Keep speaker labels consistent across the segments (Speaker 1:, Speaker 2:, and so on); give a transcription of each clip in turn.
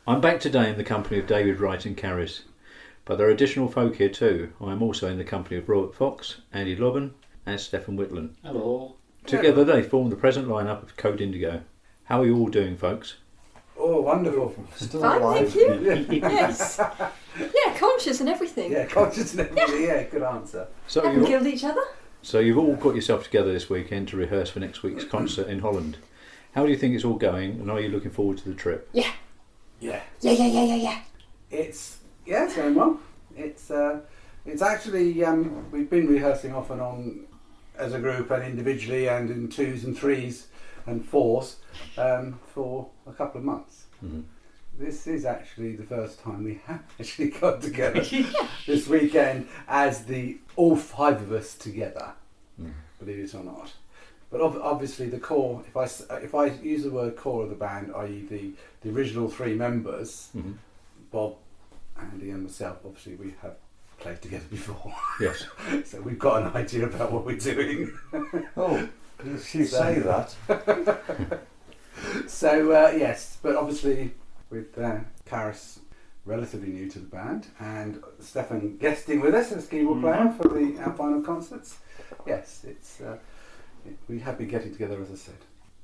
Speaker 1: I'm back today in the company of David Wright and Carys, but there are additional folk here too. I am also in the company of Robert Fox, Andy Lobban and Stefan Whitland.
Speaker 2: Hello.
Speaker 1: Together they form the present lineup of Code Indigo. How are you all doing, folks?
Speaker 3: Oh, wonderful.
Speaker 4: Still
Speaker 5: Fine,
Speaker 4: alive.
Speaker 5: thank you. Yes. Yeah, conscious and everything.
Speaker 3: Yeah, conscious and everything. Yeah, good answer.
Speaker 1: So
Speaker 5: Haven't
Speaker 1: you've,
Speaker 5: killed each other.
Speaker 1: so you've all got yourself together this weekend to rehearse for next week's concert in Holland. How do you think it's all going, and are you looking forward to the trip?
Speaker 5: Yeah.
Speaker 3: Yeah.
Speaker 5: Yeah.
Speaker 3: It's going well. It's actually we've been rehearsing off and on as a group and individually and in 2s and 3s and 4s for a couple of months.
Speaker 1: Mm-hmm.
Speaker 3: This is actually the first time we have actually got together this weekend as all 5 of us together. Believe it or not. But obviously the core, if I use the word core of the band, i.e. the original 3 members, Bob, Andy and myself, obviously we have played together before.
Speaker 1: Yes.
Speaker 3: So we've got an idea about what we're doing.
Speaker 4: Oh, you say that.
Speaker 3: So yes, but obviously with Carys relatively new to the band and Stefan guesting with us as keyboard player for our final concerts. Yes, we have been getting together, as I said,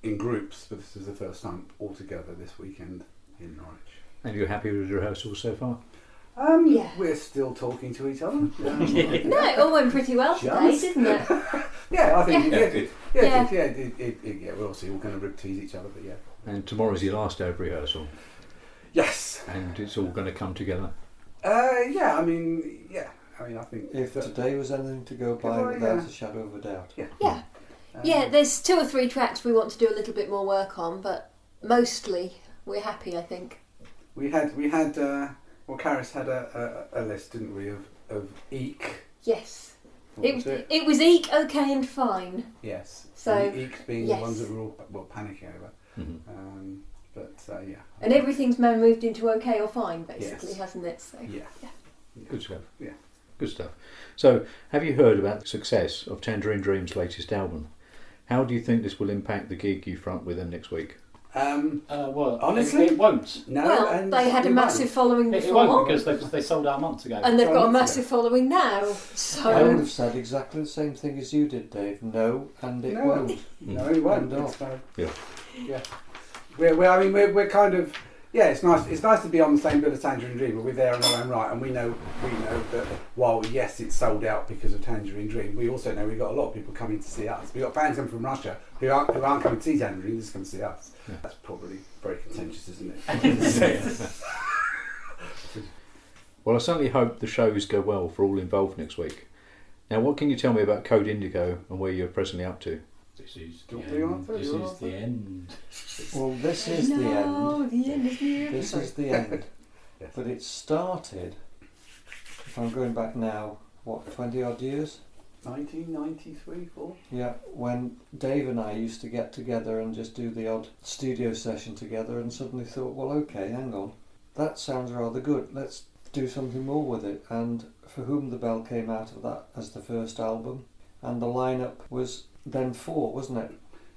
Speaker 3: in groups, but this is the first time all together this weekend in Norwich.
Speaker 1: And you're happy with the rehearsals so far?
Speaker 5: Yeah.
Speaker 3: We're still talking to each other.
Speaker 5: No, it all went pretty well today, didn't it?
Speaker 3: Yeah, I think
Speaker 5: Yeah.
Speaker 3: it did. We're obviously all going to tease each other, but yeah.
Speaker 1: And tomorrow's your last day of rehearsal,
Speaker 3: Yes.
Speaker 1: and it's all going to come together.
Speaker 3: I think
Speaker 4: If
Speaker 3: that-
Speaker 4: today was anything to go by without a shadow of a doubt.
Speaker 5: Yeah. Yeah, there's 2 or 3 tracks we want to do a little bit more work on, but mostly we're happy, I think.
Speaker 3: we had Carys had a list, didn't we, of eek.
Speaker 5: Yes.
Speaker 3: What was it?
Speaker 5: It was eek, okay and fine.
Speaker 3: Yes.
Speaker 5: So,
Speaker 3: and the eeks being
Speaker 5: yes.
Speaker 3: the ones that we're all panicking over.
Speaker 1: Mm-hmm.
Speaker 3: Yeah.
Speaker 5: And everything's now moved into okay or fine, basically,
Speaker 3: Yes.
Speaker 5: hasn't it? So,
Speaker 3: Yeah.
Speaker 1: Good stuff.
Speaker 3: Yeah.
Speaker 1: Good stuff. So, have you heard about the success of Tangerine Dream's latest album? How do you think this will impact the gig you front with them next week?
Speaker 2: Well,
Speaker 3: honestly,
Speaker 2: it won't.
Speaker 3: No,
Speaker 5: Well,
Speaker 3: and
Speaker 5: they had a
Speaker 3: we
Speaker 5: massive following
Speaker 2: It
Speaker 5: before,
Speaker 2: won't because they sold out months ago.
Speaker 5: and they've got a
Speaker 3: months
Speaker 5: massive following now.
Speaker 4: I would
Speaker 5: So,
Speaker 4: have said exactly the same thing as you did, Dave. No, and it
Speaker 3: No.
Speaker 4: won't.
Speaker 3: No, it won't.
Speaker 4: And
Speaker 3: It's kind of-
Speaker 1: Yeah.
Speaker 3: Yeah. We're kind of. Yeah, it's nice. It's nice to be on the same bill as Tangerine Dream, but we're there in our own right, and we know that while yes, it's sold out because of Tangerine Dream, we also know we've got a lot of people coming to see us. We've got fans coming from Russia who aren't coming to see Tangerine Dream, just come to see us.
Speaker 1: Yeah.
Speaker 3: That's probably very contentious, isn't it?
Speaker 1: Well, I certainly hope the shows go well for all involved next week. Now, what can you tell me about Code Indigo and where you're presently up to?
Speaker 2: This is
Speaker 3: Do
Speaker 2: the
Speaker 3: you
Speaker 2: end.
Speaker 3: want to?
Speaker 2: This
Speaker 3: Do you
Speaker 2: is
Speaker 3: want
Speaker 2: the
Speaker 3: to?
Speaker 2: end.
Speaker 4: Well, this is the end.
Speaker 5: the end is near.
Speaker 4: This is the end.
Speaker 3: Yes.
Speaker 4: But it started, if I'm going back now, 20 odd years?
Speaker 3: 1993, 4.
Speaker 4: Yeah, when Dave and I used to get together and just do the odd studio session together, and suddenly thought, well, okay, hang on, that sounds rather good, let's do something more with it. And For Whom the Bell came out of that as the first album, and the lineup was then 4, wasn't it?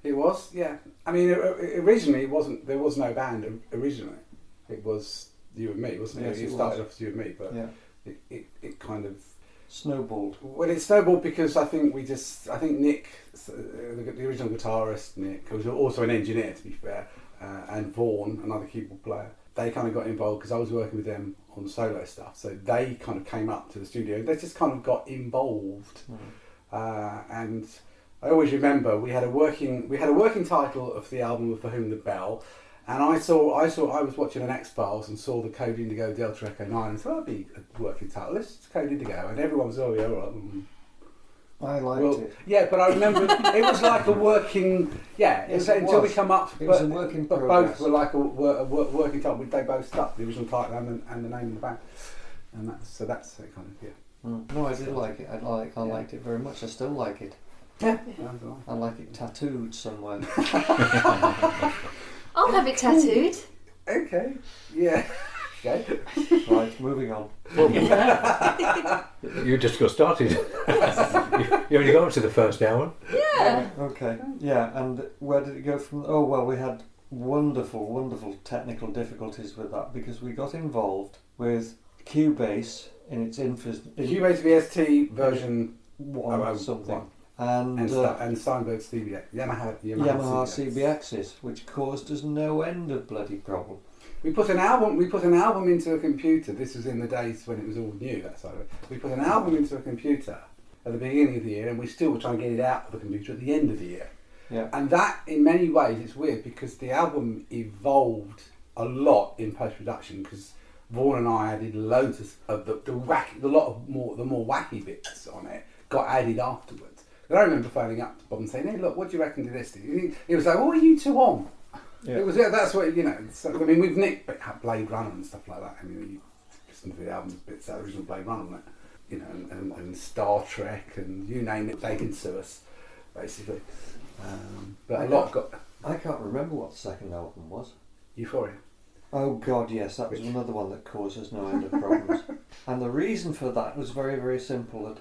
Speaker 3: It was, yeah. I mean, originally it wasn't. There was no band originally. It was you and me, wasn't it?
Speaker 4: Yes,
Speaker 3: It
Speaker 4: it
Speaker 3: started
Speaker 4: was.
Speaker 3: off as you and me, but
Speaker 4: Yeah,
Speaker 3: it kind of
Speaker 4: snowballed.
Speaker 3: Well, it snowballed because I think Nick, the original guitarist, Nick, who was also an engineer to be fair, and Vaughan, another keyboard player, they kind of got involved because I was working with them on solo stuff. So they kind of came up to the studio. They just kind of got involved, and I always remember we had a working title of the album For Whom the Bell. And I was watching an X-Files and saw the Code Indigo Delta Echo 9 and thought that'd be a working title. It's Code Indigo, and everyone was all right.
Speaker 4: I liked it.
Speaker 3: Yeah, but I remember it was like a working. Yeah,
Speaker 4: Yes,
Speaker 3: it was
Speaker 4: it
Speaker 3: until we
Speaker 4: was.
Speaker 3: come up.
Speaker 4: It was a work in
Speaker 3: but
Speaker 4: progress.
Speaker 3: both were like a working title. They both stuck, the original title and the name of the band, and that's kind of yeah.
Speaker 4: No, I did like it. I liked it very much. I still like it.
Speaker 3: Yeah,
Speaker 4: I like it tattooed somewhere.
Speaker 5: I'll have it tattooed.
Speaker 3: Okay. Yeah. Okay.
Speaker 4: Right, moving on.
Speaker 1: You just got started. You only got up to the first hour.
Speaker 5: Yeah.
Speaker 4: Okay. Yeah, and where did it go from? Oh well, we had wonderful technical difficulties with that because we got involved with Cubase in its infancy.
Speaker 3: Cubase VST version
Speaker 4: one something.
Speaker 3: 1.
Speaker 4: And
Speaker 3: Steinberg's CBX, Yamaha
Speaker 4: CBXs, which caused us no end of bloody problem.
Speaker 3: We put an album into a computer. This was in the days when it was all new, that side of it. We put an album into a computer at the beginning of the year, and we still were trying to get it out of the computer at the end of the year.
Speaker 4: Yeah.
Speaker 3: And that, in many ways, it's weird because the album evolved a lot in post-production because Vaughan and I added loads of the more wacky bits on it got added afterwards. And I remember phoning up to Bob and saying, "Hey, look, what do you reckon to this?" He was like, "What are you two on?"
Speaker 4: Yeah.
Speaker 3: It was that's what So, I mean, we've nicked Blade Runner and stuff like that. I mean, you listen to the albums, bits of the original Blade Runner, on it, and Star Trek, and you name it, they can sue us, basically. But
Speaker 4: I can't remember what the second album was.
Speaker 3: Euphoria.
Speaker 4: Oh God, yes, that was another one that caused us no end of problems. And the reason for that was very, very simple.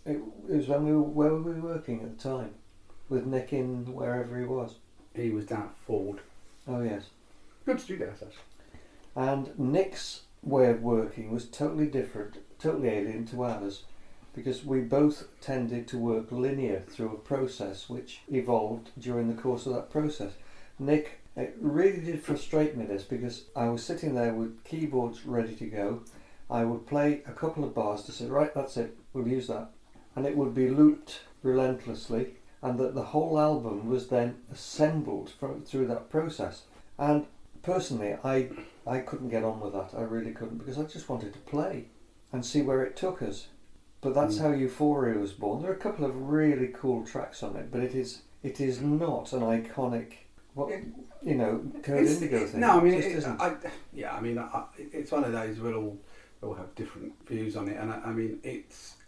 Speaker 4: It was where were we working at the time? With Nick in wherever he was.
Speaker 3: He was down at Ford.
Speaker 4: Oh yes.
Speaker 3: Good studio, actually.
Speaker 4: And Nick's way of working was totally different, totally alien to ours, because we both tended to work linear through a process which evolved during the course of that process. Nick, it really did frustrate me this because I was sitting there with keyboards ready to go. I would play a couple of bars to say, right, that's it, we'll use that. And it would be looped relentlessly, and that the whole album was then assembled through that process. And personally, I couldn't get on with that. I really couldn't, because I just wanted to play and see where it took us. But that's how Euphoria was born. There are a couple of really cool tracks on it, but it is not an iconic, Code Indigo thing.
Speaker 3: No, I mean, it's one of those we'll all have different views on it, and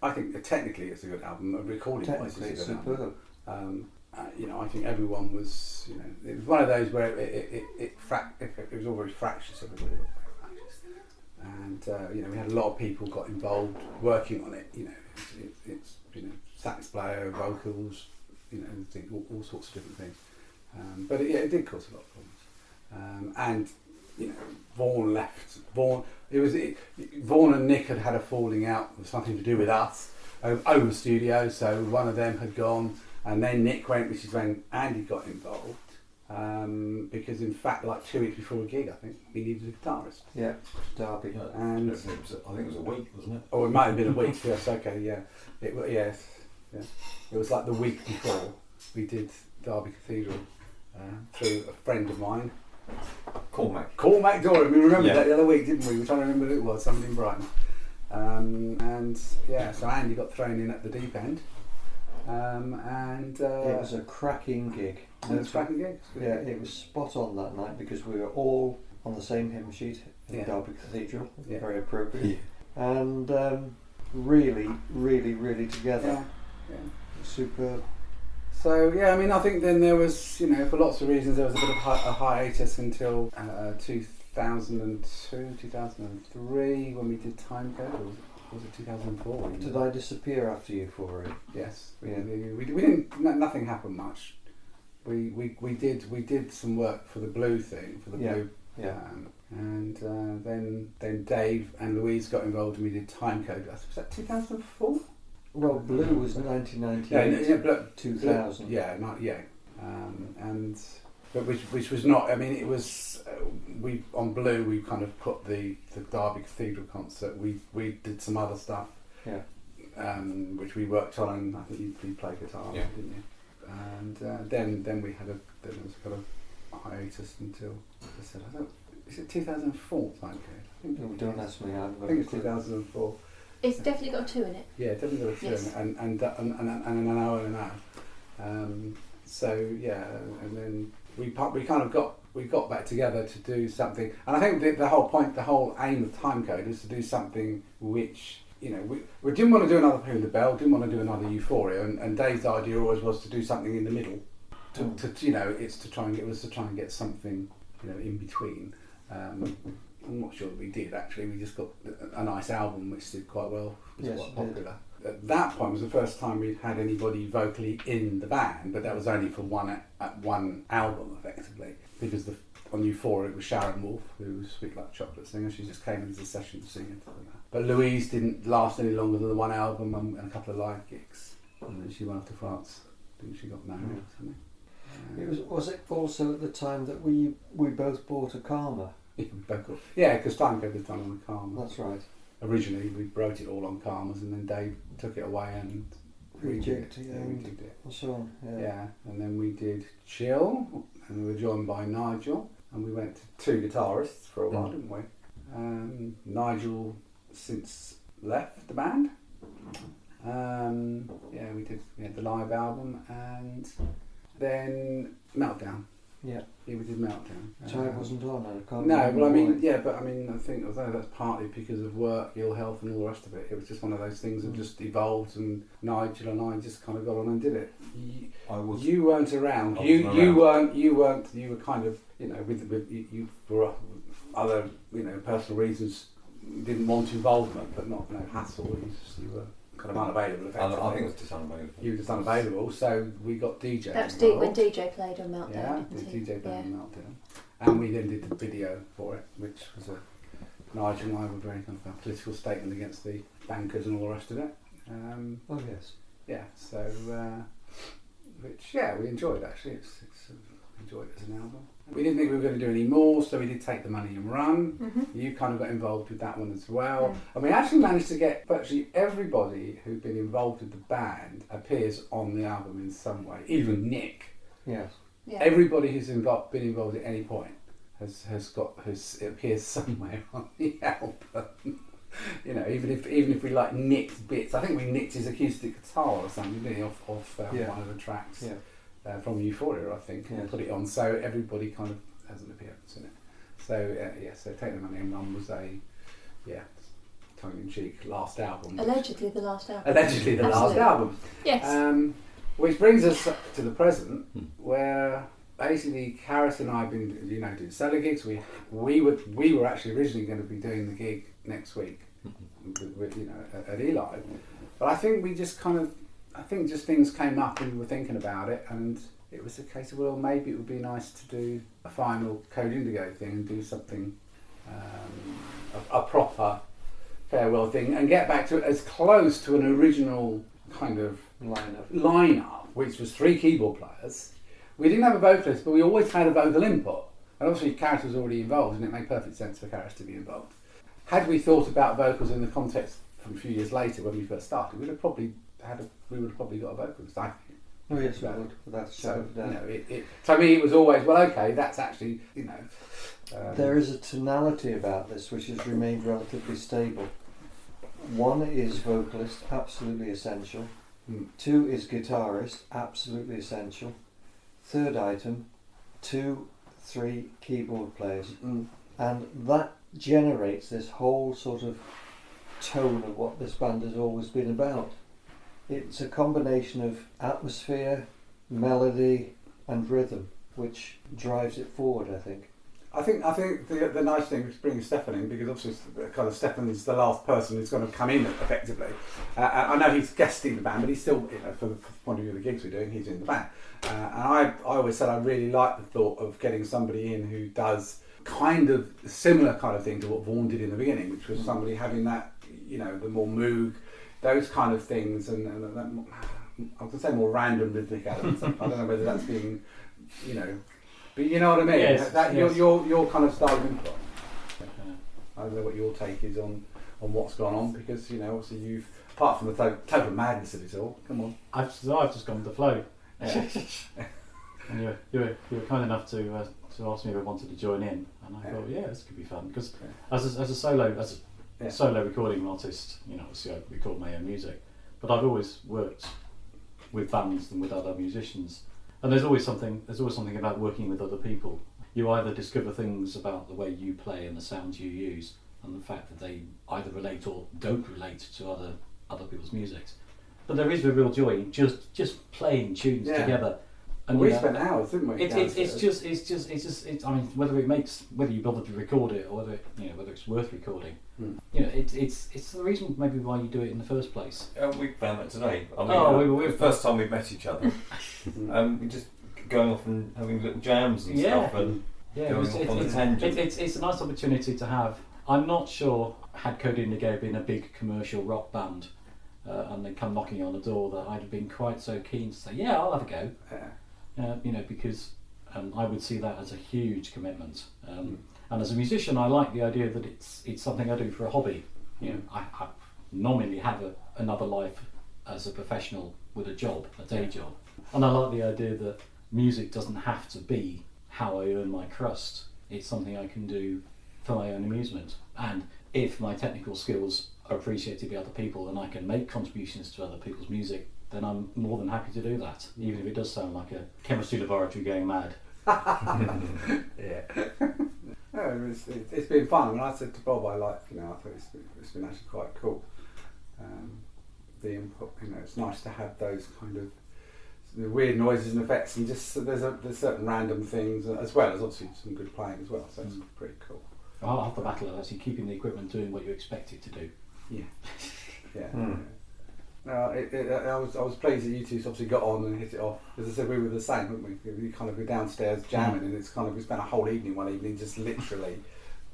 Speaker 3: I think technically it's a good album. Recording wise, it's a good album. I think everyone was, it was one of those where it was all very fractious. Everybody got very fractious, and we had a lot of people got involved working on it. It's sax player, vocals, all sorts of different things. But it did cause a lot of problems, and Vaughan left. Vaughan and Nick had a falling out. It was something to do with us over the studio. So one of them had gone. And then Nick went, which is when Andy got involved, because in fact, like 2 weeks before a gig, I think we needed a guitarist.
Speaker 4: Yeah, Derby.
Speaker 6: Yeah,
Speaker 3: And
Speaker 6: I think it was a week, wasn't it?
Speaker 3: Oh, it might have been a week. Yes, okay, yeah. It was like the week before we did Derby Cathedral through a friend of mine.
Speaker 6: Cormac
Speaker 3: Doran. We remembered
Speaker 6: Yeah.
Speaker 3: that the other week, didn't we? We were trying to remember who it was. Somebody in Brighton. So Andy got thrown in at the deep end.
Speaker 4: It was a cracking gig.
Speaker 3: It was a cracking gig.
Speaker 4: Yeah, it was spot on that night because we were all on the same hymn sheet in Derby Cathedral.
Speaker 3: Yeah.
Speaker 4: Very appropriate.
Speaker 6: Yeah.
Speaker 4: And really, really, really together.
Speaker 3: Yeah.
Speaker 4: Superb.
Speaker 3: So I think then there was, for lots of reasons, there was a bit of a hiatus until 2002, 2003 when we did Time Code. Or was it 2004?
Speaker 4: Did I disappear after Euphoria?
Speaker 3: Yes. We
Speaker 4: Yeah.
Speaker 3: didn't. Nothing happened much. We did some work for the Blue thing for the Blue.
Speaker 4: Yeah.
Speaker 3: And then Dave and Louise got involved and we did Time Code. Was that 2004?
Speaker 4: Well, Blue was 1998, 2000.
Speaker 3: But which was not. I mean, it was. We on Blue we kind of put the Derby Cathedral concert. We did some other stuff.
Speaker 4: Yeah.
Speaker 3: Which we worked on, and I think you played guitar,
Speaker 6: Yeah.
Speaker 3: didn't you? And then we had there was kind of a hiatus until I said is it 2004 Time Code?
Speaker 4: Oh, don't ask me.
Speaker 3: I think it's 2004.
Speaker 5: It's definitely got a 2 in it.
Speaker 3: Yeah, definitely got a two
Speaker 5: Yes.
Speaker 3: and an hour and an hour. And then we got back together to do something, and I think the whole aim of Time Code is to do something which we didn't want to do another Who the Bell, didn't want to do another Euphoria, and Dave's idea always was to do something in the middle, to try and get something in between. I'm not sure that we did actually. We just got a nice album which did quite well. It was quite popular. At that point was the first time we'd had anybody vocally in the band, but that was only for one album effectively. because on U4 it was Sharon Wolf, who was Sweet Like Chocolate singer. She just came in as a session singer. But Louise didn't last any longer than the one album and a couple of live gigs. And then she went off to France. I think she got married or something.
Speaker 4: Was it also at the time that we both bought a Karma?
Speaker 3: Yeah, because Franco did done on Karma.
Speaker 4: That's right.
Speaker 3: Originally we wrote it all on Karmas and then Dave took it away and
Speaker 4: Reject it,
Speaker 3: redid it.
Speaker 4: and so on.
Speaker 3: Yeah, and then we did Chill, and we were joined by Nigel, and we went to 2 guitarists for a while, didn't we? Nigel since left the band. We had the live album, and then Meltdown.
Speaker 4: Yeah.
Speaker 3: Yeah, we did Meltdown.
Speaker 4: So it wasn't on, I can't
Speaker 3: No,
Speaker 4: remember
Speaker 3: well, I mean,
Speaker 4: why.
Speaker 3: yeah, but I mean, I think although that's partly because of work, ill health, and all the rest of it, it was just one of those things that just evolved, and Nigel and I just kind of got on and did it. You weren't around. You weren't. You were kind of, with you for other, personal reasons, didn't want involvement, but not no hassle. You were kind of unavailable. Effectively.
Speaker 6: I think it was just unavailable.
Speaker 3: You were just unavailable, so we got DJ.
Speaker 5: That was when DJ played on Meltdown.
Speaker 3: Yeah,
Speaker 5: didn't he?
Speaker 3: DJ played on Meltdown, and we then did the video for it, which was Nigel and I were very kind of a political statement against the bankers and all the rest of it.
Speaker 4: Oh yes.
Speaker 3: Yeah, so which we enjoyed actually. It's enjoyed it as an album. We didn't think we were going to do any more, so we did Take the Money and Run.
Speaker 5: Mm-hmm.
Speaker 3: You kind of got involved with that one as well. And we actually managed to get virtually everybody who'd been involved with the band appears on the album in some way. Even Nick.
Speaker 4: Yes.
Speaker 5: Yeah.
Speaker 3: Everybody who's been involved at any point has appears somewhere on the album. Even if we like nicked bits. I think we nicked his acoustic guitar or something, didn't he, off one of the tracks.
Speaker 4: Yeah.
Speaker 3: From Euphoria, I think, and put it on, so everybody kind of has an appearance in it. So so Take the Money and Run was a tongue-in-cheek last album.
Speaker 5: Allegedly the last album.
Speaker 3: Allegedly the
Speaker 5: Absolutely.
Speaker 3: last album.
Speaker 5: Yes.
Speaker 3: Which brings us to the present, where basically Karis and I have been doing solo gigs. We were actually originally going to be doing the gig next week, at Eli, but I think we just just things came up and we were thinking about it, and it was a case of, well, maybe it would be nice to do a final Code Indigo thing and do something, a proper farewell thing, and get back to it as close to an original kind of lineup, which was 3 keyboard players. We didn't have a vocalist, but we always had a vocal input, and obviously Karis was already involved, and it made perfect sense for Karis to be involved. Had we thought about vocals in the context from a few years later when we first started, we would have probably got a vocalist, I think.
Speaker 4: Oh yes, we would. That's
Speaker 3: so, to me it was always, well, okay, that's actually,
Speaker 4: there is a tonality about this which has remained relatively stable. 1 is vocalist, absolutely essential. 2 is guitarist, absolutely essential. 3rd item, 2, 3 keyboard players. And that generates this whole sort of tone of what this band has always been about. It's a combination of atmosphere, melody and rhythm which drives it forward, I think.
Speaker 3: I think the nice thing is bringing Stefan in, because obviously kind of Stefan's the last person who's going to come in effectively. I know he's guesting the band, but he's still, from the point of view of the gigs we're doing, he's in the band. And I always said I really like the thought of getting somebody in who does kind of similar kind of thing to what Vaughan did in the beginning, which was somebody having that, the more moog, those kind of things, and that, I was going to say more random rhythmic elements. I don't know whether that's being, but you know what I mean.
Speaker 2: Yes,
Speaker 3: your kind of style of input. I don't know what your take is on what's gone on, because obviously you've, apart from the total madness of it all. Come on.
Speaker 2: I've just gone with the flow. And you were kind enough to ask me if I wanted to join in, and I thought, this could be fun, because as a solo recording artist, obviously I record my own music, but I've always worked with bands and with other musicians, and there's always something about working with other people. You either discover things about the way you play and the sounds you use, and the fact that they either relate or don't relate to other people's music. But there is a real joy in just playing tunes together. And
Speaker 3: we spent hours, didn't we?
Speaker 2: It's just. I mean, whether you bother to record it, or whether it's worth recording. It's the reason maybe why you do it in the first place.
Speaker 6: We found that today. I mean, the first time we met each other, we just going off and having little jams and stuff, and
Speaker 2: going off on a tangent. It's a nice opportunity to have. I'm not sure, had Code Indigo been a big commercial rock band and they come knocking on the door, that I'd have been quite so keen to say, yeah, I'll have a go. Because I would see that as a huge commitment. And as a musician, I like the idea that it's something I do for a hobby. I nominally have another life as a professional with a job, a day job. And I like the idea that music doesn't have to be how I earn my crust. It's something I can do for my own amusement. And if my technical skills are appreciated by other people and I can make contributions to other people's music, then I'm more than happy to do that, even if it does sound like a chemistry laboratory going mad.
Speaker 3: Yeah. No, it's been fun. I mean, I said to Bob, I think it's been actually quite cool. The input, it's nice to have those kind of the weird noises and effects, and just there's certain random things, as well as obviously some good playing as well. So it's pretty cool.
Speaker 2: Half the battle of actually keeping the equipment doing what you expect it to do.
Speaker 3: Yeah. No, I was pleased that you two obviously got on and hit it off. As I said, we were the same, weren't we? We kind of were downstairs jamming, and we spent a whole evening one evening just literally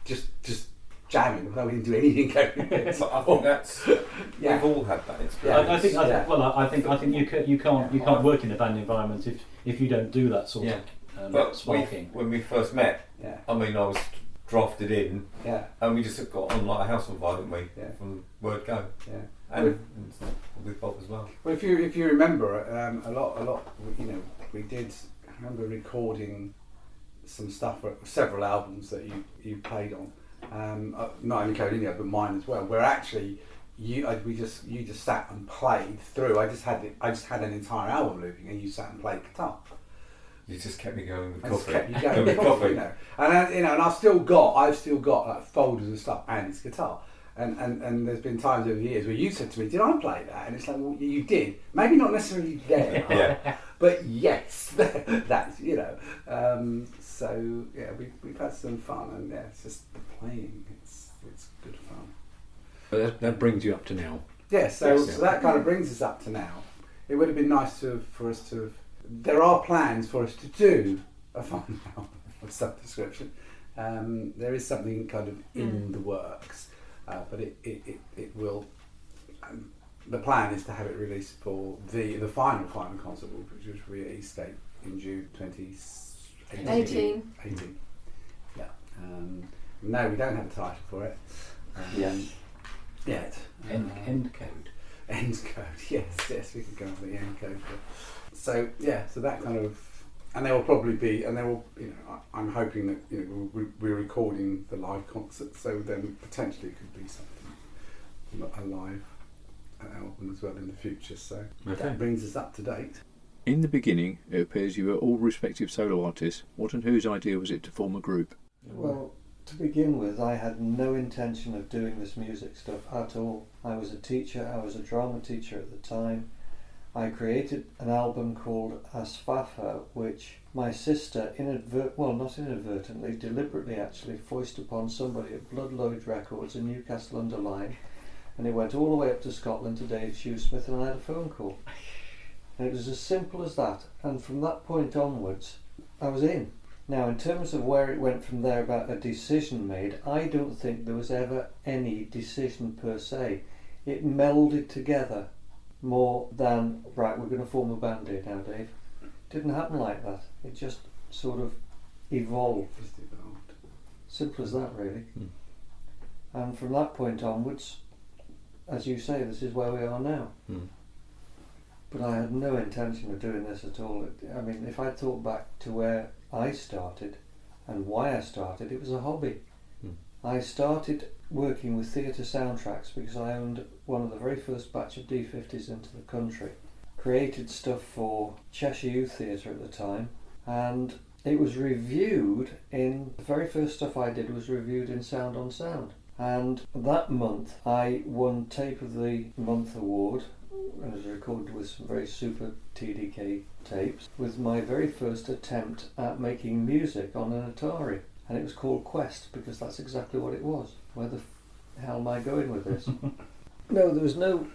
Speaker 3: just jamming. We didn't do anything.
Speaker 6: But I think that's we've all had that experience.
Speaker 2: I think you can't work in a band environment if you don't do that sort of sparking.
Speaker 6: When we first met, I mean, I was drafted in, and we just got on like a house on fire, didn't we? From word go. And with Bob as well.
Speaker 3: Well, if you remember, a lot, we did. I remember recording some stuff for several albums that you played on. Not only Code Indigo, but mine as well. Where actually you just sat and played through. I just had an entire album looping, and you sat and played guitar.
Speaker 6: You just kept me going with
Speaker 3: I
Speaker 6: coffee.
Speaker 3: Kept you going with coffee. And I've still got like folders of stuff and his guitar. And there's been times over the years where you said to me, "Did I play that?" And it's like, well, you did. Maybe not necessarily there, but yes, that's So we've had some fun, and it's just the playing. It's good fun.
Speaker 1: But that brings you up to now.
Speaker 3: So that kind of brings us up to now. It would have been nice for us to have. There are plans for us to do a fun album of some description. There is something kind of in the works. But it will. The plan is to have it released for the final concert, which will be at Eastgate in June 2018. Yeah. No, we don't have a title for it. Yet.
Speaker 2: End code.
Speaker 3: End code. Yes, we could go with the end code. So that kind of. And there will probably be, I'm hoping that we're recording the live concert, so then potentially it could be something, a live album as well in the future. So that brings us up to date.
Speaker 1: In the beginning, it appears you were all respective solo artists. What and whose idea was it to form a group?
Speaker 4: Well, to begin with, I had no intention of doing this music stuff at all. I was a teacher. I was a drama teacher at the time. I created an album called Asfafa, which my sister not inadvertently, deliberately actually foisted upon somebody at Bloodload Records in Newcastle under Lyme, and it went all the way up to Scotland to Dave Shoesmith, and I had a phone call. And it was as simple as that, and from that point onwards, I was in. Now, in terms of where it went from there about a decision made, I don't think there was ever any decision per se. It melded together. More than, right, we're going to form a band here now, Dave. Didn't happen like that. It just sort of evolved. Simple as that, really. And from that point onwards, as you say, this is where we are now. But I had no intention of doing this at all. I mean, if I thought back to where I started and why I started, it was a hobby. I started working with theatre soundtracks because I owned one of the very first batch of D50s into the country. Created stuff for Cheshire Youth Theatre at the time, and it was reviewed the very first stuff I did was reviewed in Sound on Sound. And that month I won Tape of the Month award, and it was recorded with some very super TDK tapes, with my very first attempt at making music on an Atari. And it was called Quest, because that's exactly what it was. Where the hell am I going with this? No, there was no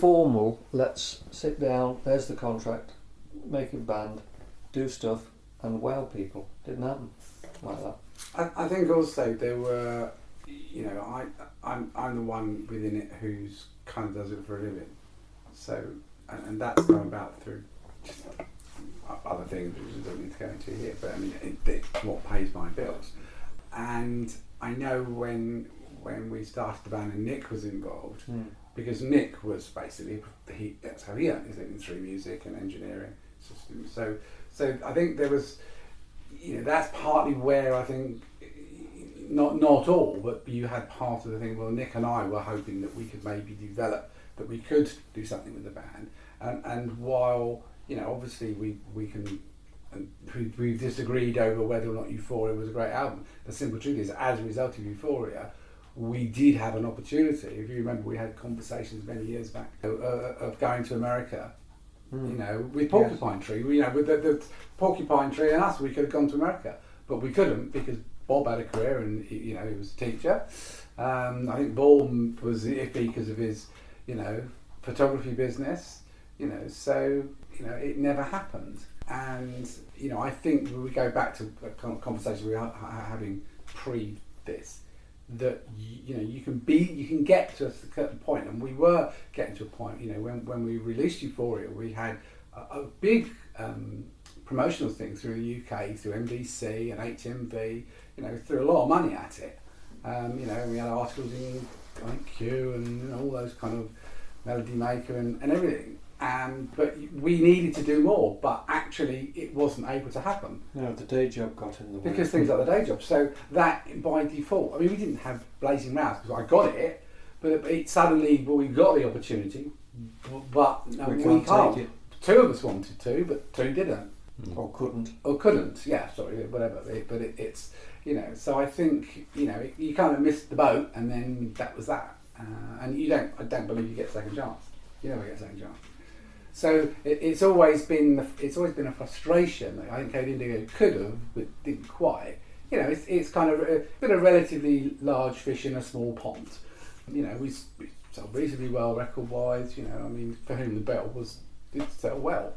Speaker 4: formal, let's sit down, there's the contract, make a band, do stuff, and wow people. Didn't happen. like that.
Speaker 3: I think also there were, I'm the one within it who's kind of does it for a living. So, and that's come about through just other things which I don't need to go into here, but I mean, it's what pays my bills. And I know when we started the band and Nick was involved, because Nick was basically, that's how he earned his living, through music and engineering systems. So I think there was, that's partly where I think, not all, but you had part of the thing. Well, Nick and I were hoping that we could maybe develop, that we could do something with the band, and while obviously we can, we've disagreed over whether or not Euphoria was a great album. The simple truth is, as a result of Euphoria, we did have an opportunity. If you remember, we had conversations many years back of going to America. With Porcupine Tree. With the Porcupine Tree and us, we could have gone to America, but we couldn't because Bob had a career and he was a teacher. I think Vaughan was iffy because of his photography business. So it never happened. And I think when we go back to a conversation we were having pre this, that you can get to a certain point, and we were getting to a point. When we released Euphoria, we had a big promotional thing through the UK, through NBC and HMV. Threw a lot of money at it. We had articles in Q and all those kind of Melody Maker and everything. But we needed to do more, but actually it wasn't able to happen.
Speaker 4: No, the day job got in the way.
Speaker 3: Because things like the day job. So that by default, we didn't have Blazing Rouse because I got it, but it suddenly, we got the opportunity, but we can't.
Speaker 4: Take it.
Speaker 3: Two of us wanted to, but two didn't.
Speaker 4: Or couldn't.
Speaker 3: Whatever. But it's, so I think, you kind of missed the boat, and then that was that. And I don't believe you get a second chance. You never get a second chance. So it's always been a frustration. I think Code Indigo could have, but didn't quite. It's kind of been a relatively large fish in a small pond. We sold reasonably well record-wise. For Whom the Bell did sell well.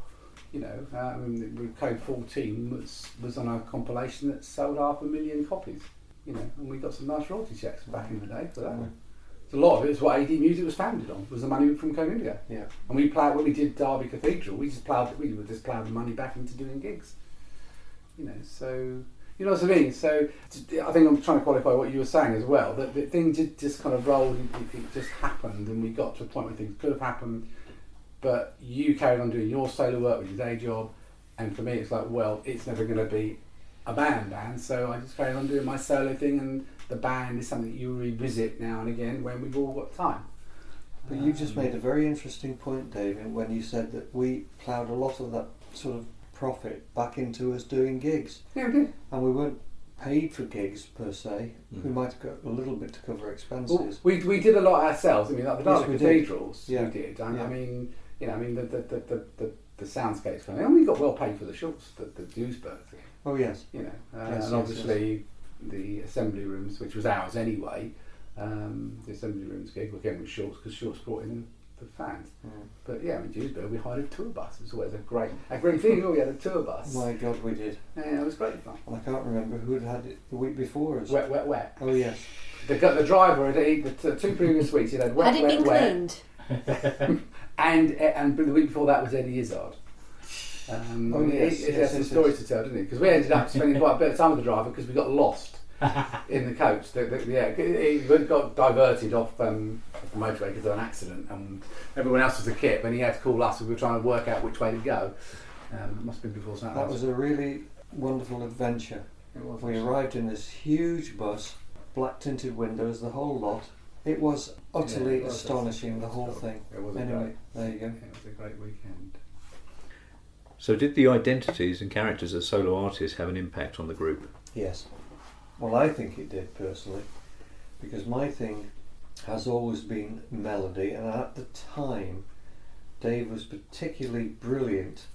Speaker 3: Code 14 was on a compilation that sold 500,000 copies. And we got some nice royalty checks back in the day for that. A lot of it is what AD Music was founded on, was the money from Code Indigo.
Speaker 4: Yeah.
Speaker 3: And when we did Derby Cathedral, we would just plough the money back into doing gigs. So you know what I mean. So I think I'm trying to qualify what you were saying as well. That things just kind of rolled. It just happened, and we got to a point where things could have happened, but you carried on doing your solo work with your day job, and for me, it's like, well, it's never going to be a band, so I just carried on doing my solo thing, and the band is something that you revisit now and again when we've all got time.
Speaker 4: But you just made a very interesting point, David, when you said that we ploughed a lot of that sort of profit back into us doing gigs.
Speaker 3: Yeah, we did.
Speaker 4: And we weren't paid for gigs per se. We might have got a little bit to cover expenses.
Speaker 3: Well, we did a lot ourselves. Like the Derby Cathedrals,
Speaker 4: yeah.
Speaker 3: we did. The soundscapes, and we got well paid for the shorts, the Duesburg thing.
Speaker 4: Oh yes.
Speaker 3: And obviously the assembly rooms, which was ours anyway. The assembly rooms gig again with Shorts, because Shorts brought in the fans. But Duesburg, we hired a tour bus. It was always a great thing. We had a tour bus.
Speaker 4: My God, we did.
Speaker 3: Yeah, it was great fun.
Speaker 4: And I can't remember who had it the week before us.
Speaker 3: Wet.
Speaker 4: Oh yes.
Speaker 3: The driver had the two previous weeks. He had wet,
Speaker 5: had it been cleaned?
Speaker 3: and the week before that was Eddie Izzard. He has some stories to tell, didn't he? Because we ended up spending quite a bit of time with the driver because we got lost in the coach. He got diverted off the motorway because of an accident, and everyone else was a kip, and he had to call us. We were trying to work out which way to go. It must have been before Saturday.
Speaker 4: That was a really wonderful adventure.
Speaker 3: It was.
Speaker 4: We arrived in this huge bus, black tinted windows, the whole lot. It was utterly astonishing, the whole thing.
Speaker 3: It was
Speaker 4: anyway, there you go.
Speaker 3: It was a great weekend.
Speaker 1: So did the identities and characters as solo artists have an impact on the group?
Speaker 4: Yes. Well, I think it did personally, because my thing has always been melody, and at the time Dave was particularly brilliant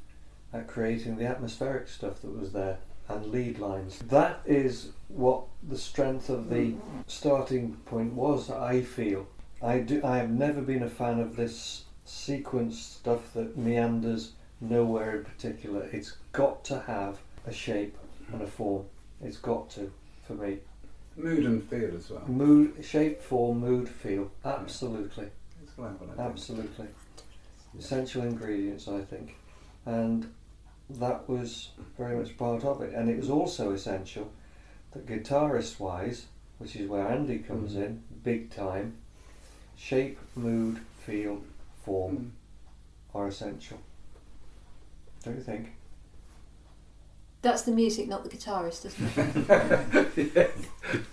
Speaker 4: at creating the atmospheric stuff that was there and lead lines. That is what the strength of the starting point was, I feel. I have never been a fan of this sequence stuff that meanders nowhere in particular. It's got to have a shape and a form. It's got to, for me.
Speaker 3: Mood and feel as well.
Speaker 4: Mood, shape, form, mood, feel. Absolutely.
Speaker 3: It's glamorous.
Speaker 4: Absolutely. Essential ingredients, I think. And that was very much part of it. And it was also essential that guitarist-wise, which is where Andy comes in, big time, shape, mood, feel, form are essential. Don't you think?
Speaker 5: That's the music, not the guitarist, isn't it?
Speaker 3: Yes.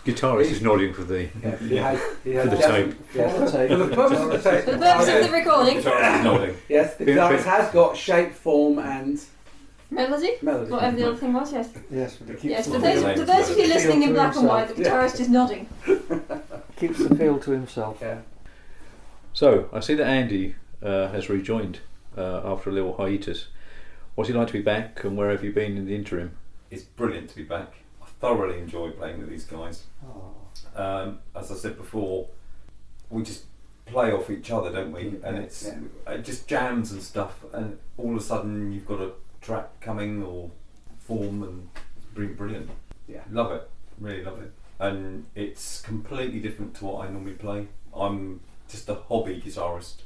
Speaker 1: Guitarist is nodding for the
Speaker 3: For
Speaker 1: the tape.
Speaker 4: Yeah,
Speaker 3: For the purpose of the tape.
Speaker 5: For the purpose of the recording.
Speaker 6: Nodding.
Speaker 3: Yes, the guitarist has got shape, form and
Speaker 5: Melody?
Speaker 3: melody.
Speaker 5: Whatever the other thing was, yes.
Speaker 4: Yes, but it keeps
Speaker 5: Yes,
Speaker 4: the
Speaker 5: for
Speaker 6: feel-
Speaker 5: those of you listening in
Speaker 4: to
Speaker 5: black and white, the
Speaker 3: himself.
Speaker 5: guitarist is nodding.
Speaker 4: keeps the feel to himself.
Speaker 3: Yeah.
Speaker 1: So, I see that Andy has rejoined after a little hiatus. What's it like to be back, and where have you been in the interim?
Speaker 6: It's brilliant to be back. I thoroughly enjoy playing with these guys.
Speaker 4: Oh.
Speaker 6: As I said before, we just play off each other, don't we? And it just jams and stuff, and all of a sudden you've got a track coming or form, and it's really brilliant.
Speaker 3: Yeah.
Speaker 6: Love it, really love it. And it's completely different to what I normally play. I'm just a hobby guitarist.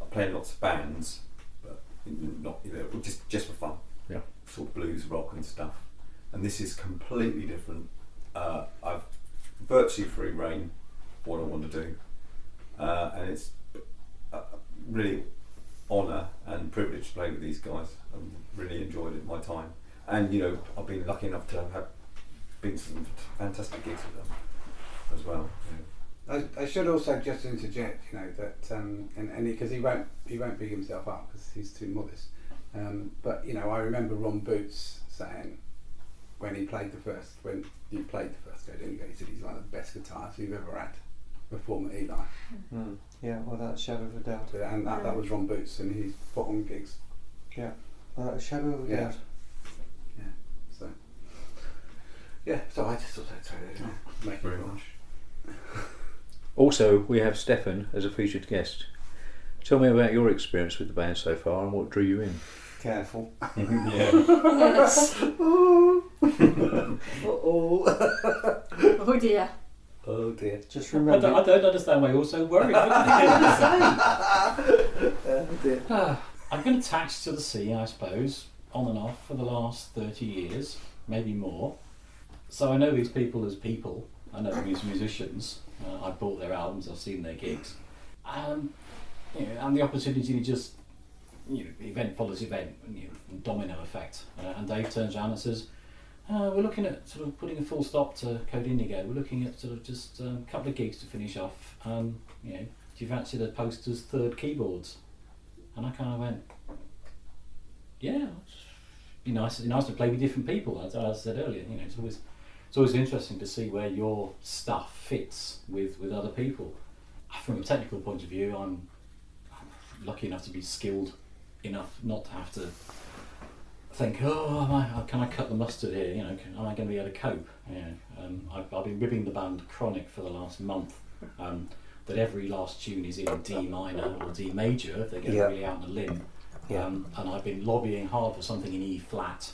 Speaker 6: I play in lots of bands, but not just for fun.
Speaker 1: Yeah.
Speaker 6: Sort of blues, rock and stuff. And this is completely different. I've virtually free reign for what I want to do, and it's really honour and privilege to play with these guys. I've really enjoyed it, my time, and I've been lucky enough to have been to some fantastic gigs with them as well.
Speaker 3: I should also just interject, that and because he won't big himself up because he's too modest. But I remember Ron Boots saying when you played the first Code Indigo, he said he's one of the best guitarists you've ever had perform at Eli.
Speaker 4: Yeah, without a shadow of a doubt.
Speaker 3: And that was Ron Boots, and he's put on gigs.
Speaker 4: Yeah, without a shadow of a doubt.
Speaker 3: Yeah. So. Yeah. So I just thought I'd try to make
Speaker 6: Very
Speaker 3: it
Speaker 6: much.
Speaker 1: Also, we have Stefan as a featured guest. Tell me about your experience with the band so far and what drew you in.
Speaker 4: Careful.
Speaker 6: Yeah.
Speaker 5: Yes.
Speaker 3: Uh-oh.
Speaker 5: Oh dear.
Speaker 3: Oh dear.
Speaker 4: Just
Speaker 2: I
Speaker 4: remember.
Speaker 2: don't understand why you're all so worried.
Speaker 3: Oh dear.
Speaker 2: I've been attached to the scene, I suppose, on and off for the last 30 years, maybe more. So I know these people as people. I know them as musicians. I've bought their albums, I've seen their gigs. And the opportunity to just, event follows event, domino effect. And Dave turns around and says, we're looking at sort of putting a full stop to Code Indigo. We're looking at sort of just a couple of gigs to finish off. Do you fancy the posters, third keyboards? And I kind of went, yeah, it'd be nice to play with different people. As I said earlier, it's always interesting to see where your stuff fits with other people. From a technical point of view, I'm lucky enough to be skilled enough not to have to think, can I cut the mustard here? Am I going to be able to cope? I've been ribbing the band chronic for the last month. That every last tune is in D minor or D major if they're going really out on a limb. And I've been lobbying hard for something in E flat.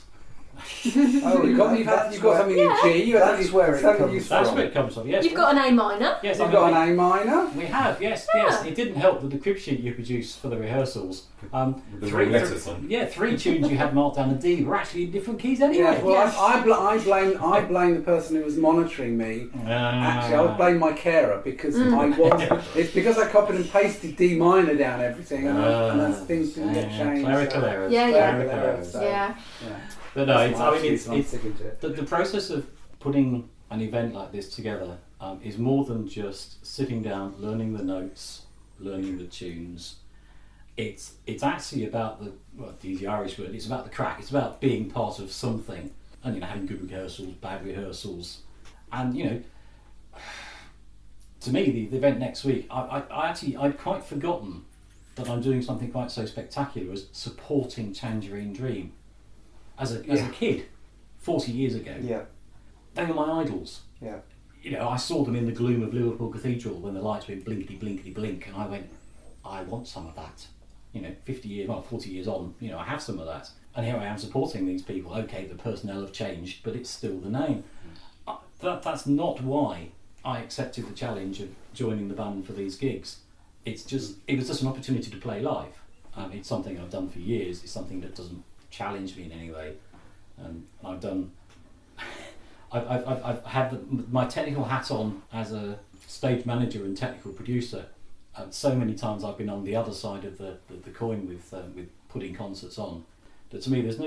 Speaker 3: Oh, you've got something in G.
Speaker 4: That's where it comes
Speaker 2: That's
Speaker 4: from.
Speaker 2: where it comes from. Yes,
Speaker 5: You've got an A minor.
Speaker 2: Yes,
Speaker 3: You've got an A minor.
Speaker 2: We have, yes. It didn't help with the crib sheet you produced for the rehearsals.
Speaker 6: With the wrong letters on.
Speaker 2: Yeah, 3 tunes you had marked down a D were actually in different keys anyway.
Speaker 3: Yeah, well, I blame the person who was monitoring me. Actually, I would blame my carer because it's because I copied and pasted D minor down everything, and those things didn't get changed.
Speaker 2: Clerical errors.
Speaker 5: Yeah.
Speaker 3: Yeah.
Speaker 2: But no, it's
Speaker 3: sticking to it.
Speaker 2: the process of putting an event like this together is more than just sitting down, learning the notes, learning the tunes. It's actually about the easy Irish word. It's about the crack. It's about being part of something, and having good rehearsals, bad rehearsals, and to me the event next week. I'd quite forgotten that I'm doing something quite so spectacular as supporting Tangerine Dream. As a kid, 40 years ago, they were my idols.
Speaker 4: Yeah.
Speaker 2: I saw them in the gloom of Liverpool Cathedral when the lights went blinkety blinkety blink, and I went, I want some of that. 40 years on, I have some of that. and here I am supporting these people. Okay, the personnel have changed, but it's still the name. That's not why I accepted the challenge of joining the band for these gigs. It was just an opportunity to play live. It's something I've done for years. It's something that doesn't challenge me in any way. I've had my technical hat on as a stage manager and technical producer. So many times I've been on the other side of the coin with putting concerts on. That to me, there's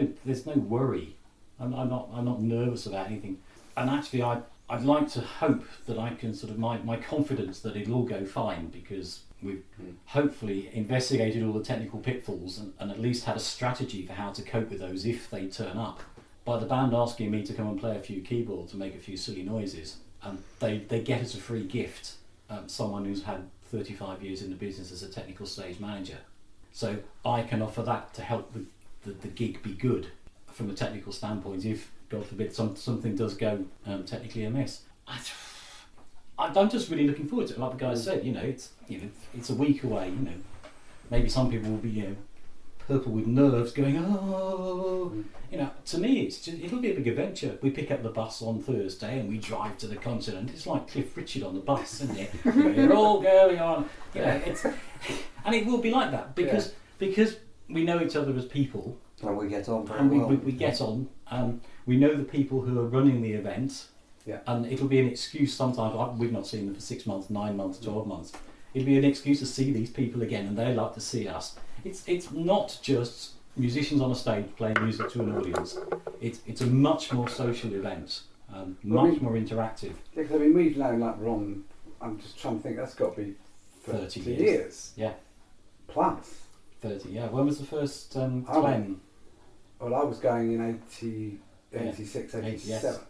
Speaker 2: no worry. I'm not nervous about anything. And actually, I'd like to hope that I can sort of my confidence that it'll all go fine, because we've hopefully investigated all the technical pitfalls and at least had a strategy for how to cope with those if they turn up. By the band asking me to come and play a few keyboards and make a few silly noises, they get as a free gift someone who's had 35 years in the business as a technical stage manager. So I can offer that to help the gig be good from a technical standpoint if, God forbid, something does go technically amiss. I'm just really looking forward to it. Like the guys said, it's a week away. Maybe some people will be purple with nerves, going, oh. To me, it'll be a big adventure. We pick up the bus on Thursday and we drive to the concert, and it's like Cliff Richard on the bus, isn't it? We're all going on. And it will be like that because we know each other as people.
Speaker 4: And we get on very
Speaker 2: and
Speaker 4: well.
Speaker 2: we get on. We know the people who are running the event.
Speaker 3: Yeah.
Speaker 2: And it'll be an excuse sometimes. We've not seen them for 6 months, 9 months, 12 months. It'll be an excuse to see these people again, and they like to see us. It's not just musicians on a stage playing music to an audience. It's a much more social event, much more interactive.
Speaker 3: Yeah, because we've known like Ron. I'm just trying to think. That's got to be
Speaker 2: 30
Speaker 3: years.
Speaker 2: Yeah.
Speaker 3: Plus.
Speaker 2: 30. Yeah. When was the first Glen?
Speaker 3: Well, I was going in 86, 87.
Speaker 2: Yes.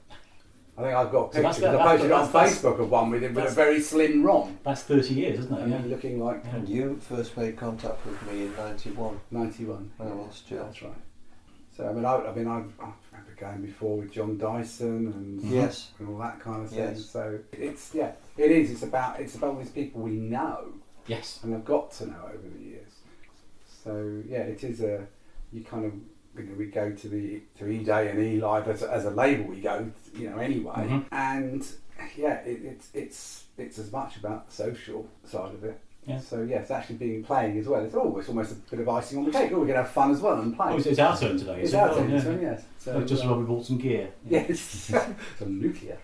Speaker 3: I think I've got
Speaker 2: So
Speaker 3: pictures.
Speaker 2: that's-
Speaker 3: I posted on
Speaker 2: that's-
Speaker 3: Facebook of one with him with a
Speaker 2: that's-
Speaker 3: very slim Ron.
Speaker 2: That's 30 years, isn't it?
Speaker 3: And
Speaker 2: Yeah.
Speaker 3: looking like
Speaker 4: And you first made contact with me in 91
Speaker 3: 91.
Speaker 4: when I lost Joe.
Speaker 3: That's right. So I remember going before with John Dyson and
Speaker 4: Yes.
Speaker 3: and all that kind of thing.
Speaker 4: Yes.
Speaker 3: So it is. It's about these people we know
Speaker 2: Yes.
Speaker 3: and have got to know over the years. So yeah, it is you kind of. We go to E-Day and E-Live as a label. We go, anyway, and yeah, it's as much about the social side of it.
Speaker 2: Yeah.
Speaker 3: So yeah, it's actually playing as well. It's almost a bit of icing on the cake. We're gonna have fun as well and play.
Speaker 2: Oh, it's our turn today.
Speaker 3: It's
Speaker 2: isn't
Speaker 3: our
Speaker 2: it?
Speaker 3: turn,
Speaker 2: Yeah.
Speaker 3: so yes. So
Speaker 2: Just while we bought some gear.
Speaker 3: yes, some new gear.